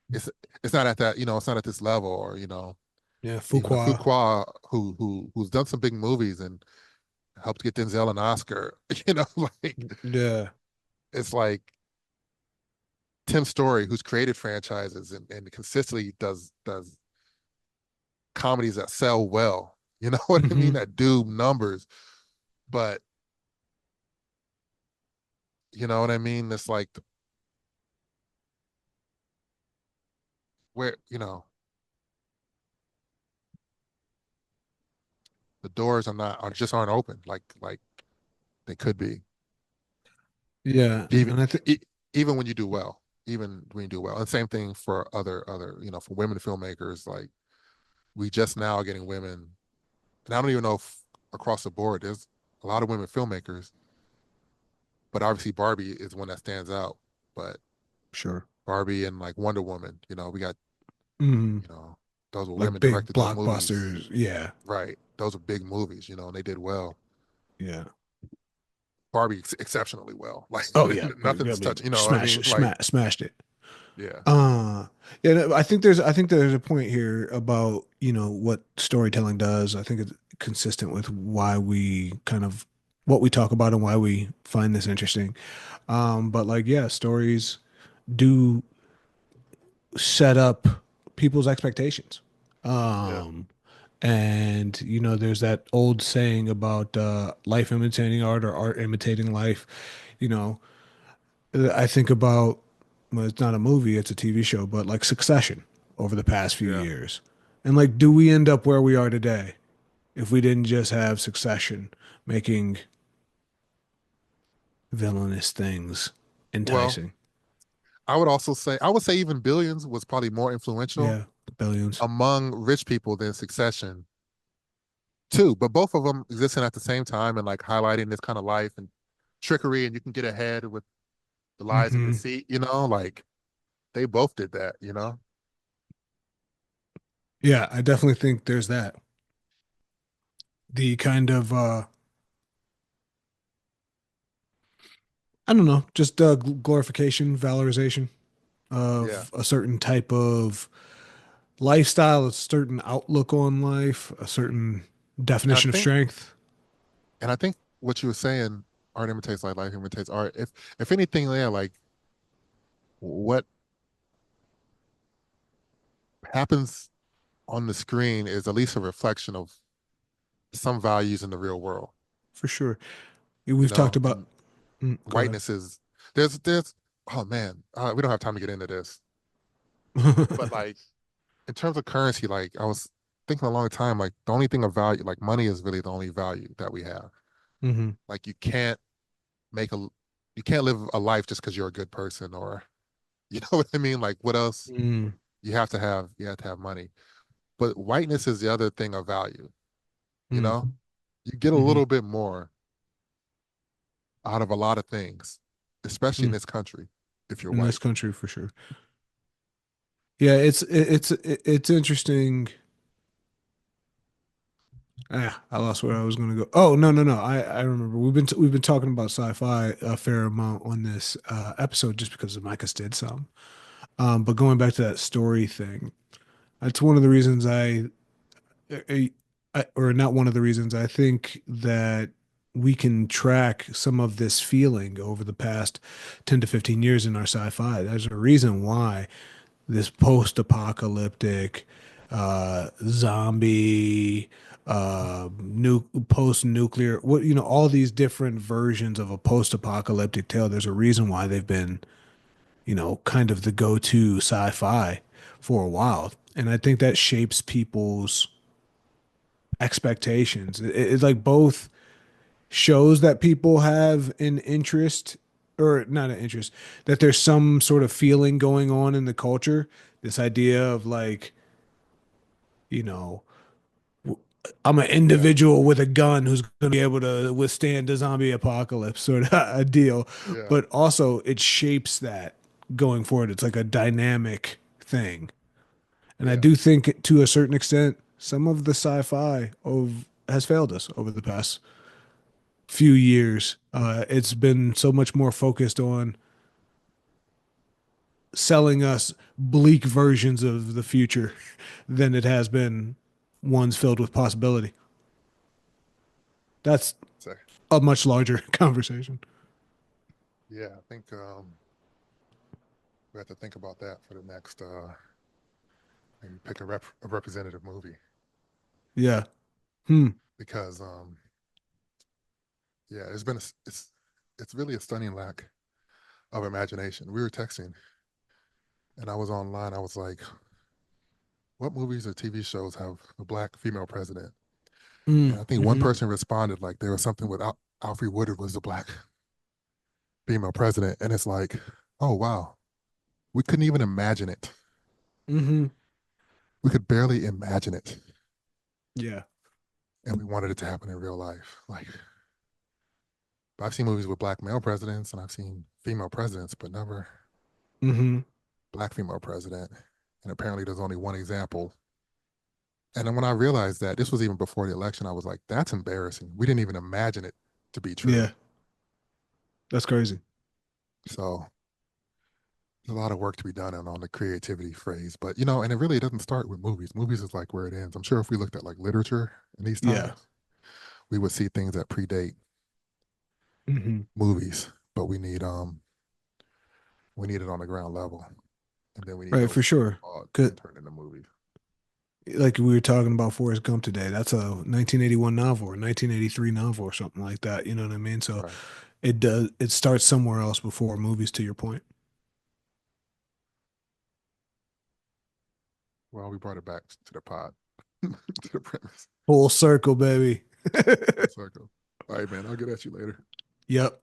it's it's not at that, it's not at this level, or Yeah. even a Fuqua. Fuqua who's done some big movies and helped get Denzel an Oscar. Like Yeah. it's like Tim Story, who's created franchises and consistently does comedies that sell well. You know what I mean? Hmm. That do numbers, but you know what I mean? It's like where the doors are just aren't open like they could be. Yeah. Even And I think even when you do well, even when you do well, and same thing for other for women filmmakers. Like we just now are getting women, and I don't even know if across the board there's a lot of women filmmakers, but obviously Barbie is one that stands out. But sure. Barbie and like Wonder Woman, we got Hmm. you know those were Like women big directed those movies, blockbusters. Yeah. right? Those are big movies, and they did well. Yeah. Barbie exceptionally well. Like Oh yeah. I nothing's mean, touching. You know what I mean? Like smashed it. yeah, Yeah, no, I think there's a point here about, what storytelling does. I think it's consistent with why we kind of what we talk about and why we find this interesting. But like, yeah, stories do set up people's expectations. yeah. Um, and there's that old saying about life imitating art or art imitating life. You know, I think about, well, it's not a movie, it's a TV show, but like Succession over the past few Yeah. years. And like, do we end up where we are today if we didn't just have Succession making villainous things Well, enticing? I would say even Billions was probably more influential Yeah, the billions. among rich people than Succession too. But both of them existing at the same time and like highlighting this kind of life and trickery, and you can get ahead with the lies and Hmm. deceit. Like they both did that. Yeah, I definitely think there's that. The kind of, I don't know, just glorification, valorization Yeah. of a certain type of lifestyle, a certain outlook on life, a certain And I definition of think strength. and I think what you were saying, art imitates life imitates art. If anything, yeah, like what happens on the screen is at least a reflection of some values in the real world, For sure. We've talked about, and go whiteness is there's oh man, we don't have time to get into this, but ahead. like in terms of currency, like I was thinking a long time, like the only thing of value, like money is really the only value that we have. Hmm. Like make a you can't live a life just because you're a good person, or you know what I mean? Like what else? Mm. You have to have money. But whiteness is the other thing of value, you Mm. know? You get a Hmm. little bit more out of a lot of things, especially in Mm. this country, if you're In this white. country, for sure. Yeah, it's interesting Ah, I lost where I was gonna go. Oh, no, no, no. I remember. We've been talking about sci-fi a fair amount on this episode just because Zemeckis did some. But going back to that story thing, that's one of the reasons or not one of the reasons I think that we can track some of this feeling over the past 10 to 15 years in our sci-fi. There's a reason why this post-apocalyptic, zombie, post-nuclear, all these different versions of a post-apocalyptic tale. There's a reason why they've been, kind of the go-to sci-fi for a while. And I think that shapes people's expectations. It's like both shows that people have an interest, or not an interest, that there's some sort of feeling going on in the culture. This idea of like, you know, I'm an Yeah, individual with a gun who's going to be able to withstand a zombie apocalypse, sort of a deal. yeah, But also, it shapes that going forward. It's like a dynamic thing. And I yeah. do think, to a certain extent, some of the sci-fi of has failed us over the past few years. It's been so much more focused on selling us bleak versions of the future than it has been ones filled with possibility. That's So, a much larger conversation. yeah, I think we have to think about that for the next maybe pick a representative movie Yeah. Hmm. because yeah, it's really a stunning lack of imagination. We were texting and I was online. I was like, what movies or TV shows have a black female president? Mm. And I think one Hmm. person responded like there was something with Alfre Woodard was the black female president, and it's like, oh wow, we couldn't even imagine it. Hmm. We could barely imagine it, Yeah. and we wanted it to happen in real life. Like, but I've seen movies with black male presidents, and I've seen female presidents, but never Hmm. black female president. And apparently, there's only one example. And then when I realized that this was even before the election, I was like, that's embarrassing. We didn't even imagine it to be true. Yeah. That's crazy. So there's a lot of work to be done on the creativity phrase. But you know, and it really doesn't start with movies. Movies is like where it ends. I'm sure if we looked at like literature in these Yeah. times, we would see things that predate Hmm. movies. But we need it on the ground level. And then we need Right, those for things sure. called 'Cause and turned into movies. like we were talking about Forrest Gump today, that's a 1981 novel or 1983 novel or something like that. You know what I mean? So Right. it starts somewhere else before movies, to your point. Well, we brought it back to the pod, to the premise. Full circle, baby. Full circle. All right, man. I'll get at you later. Yep.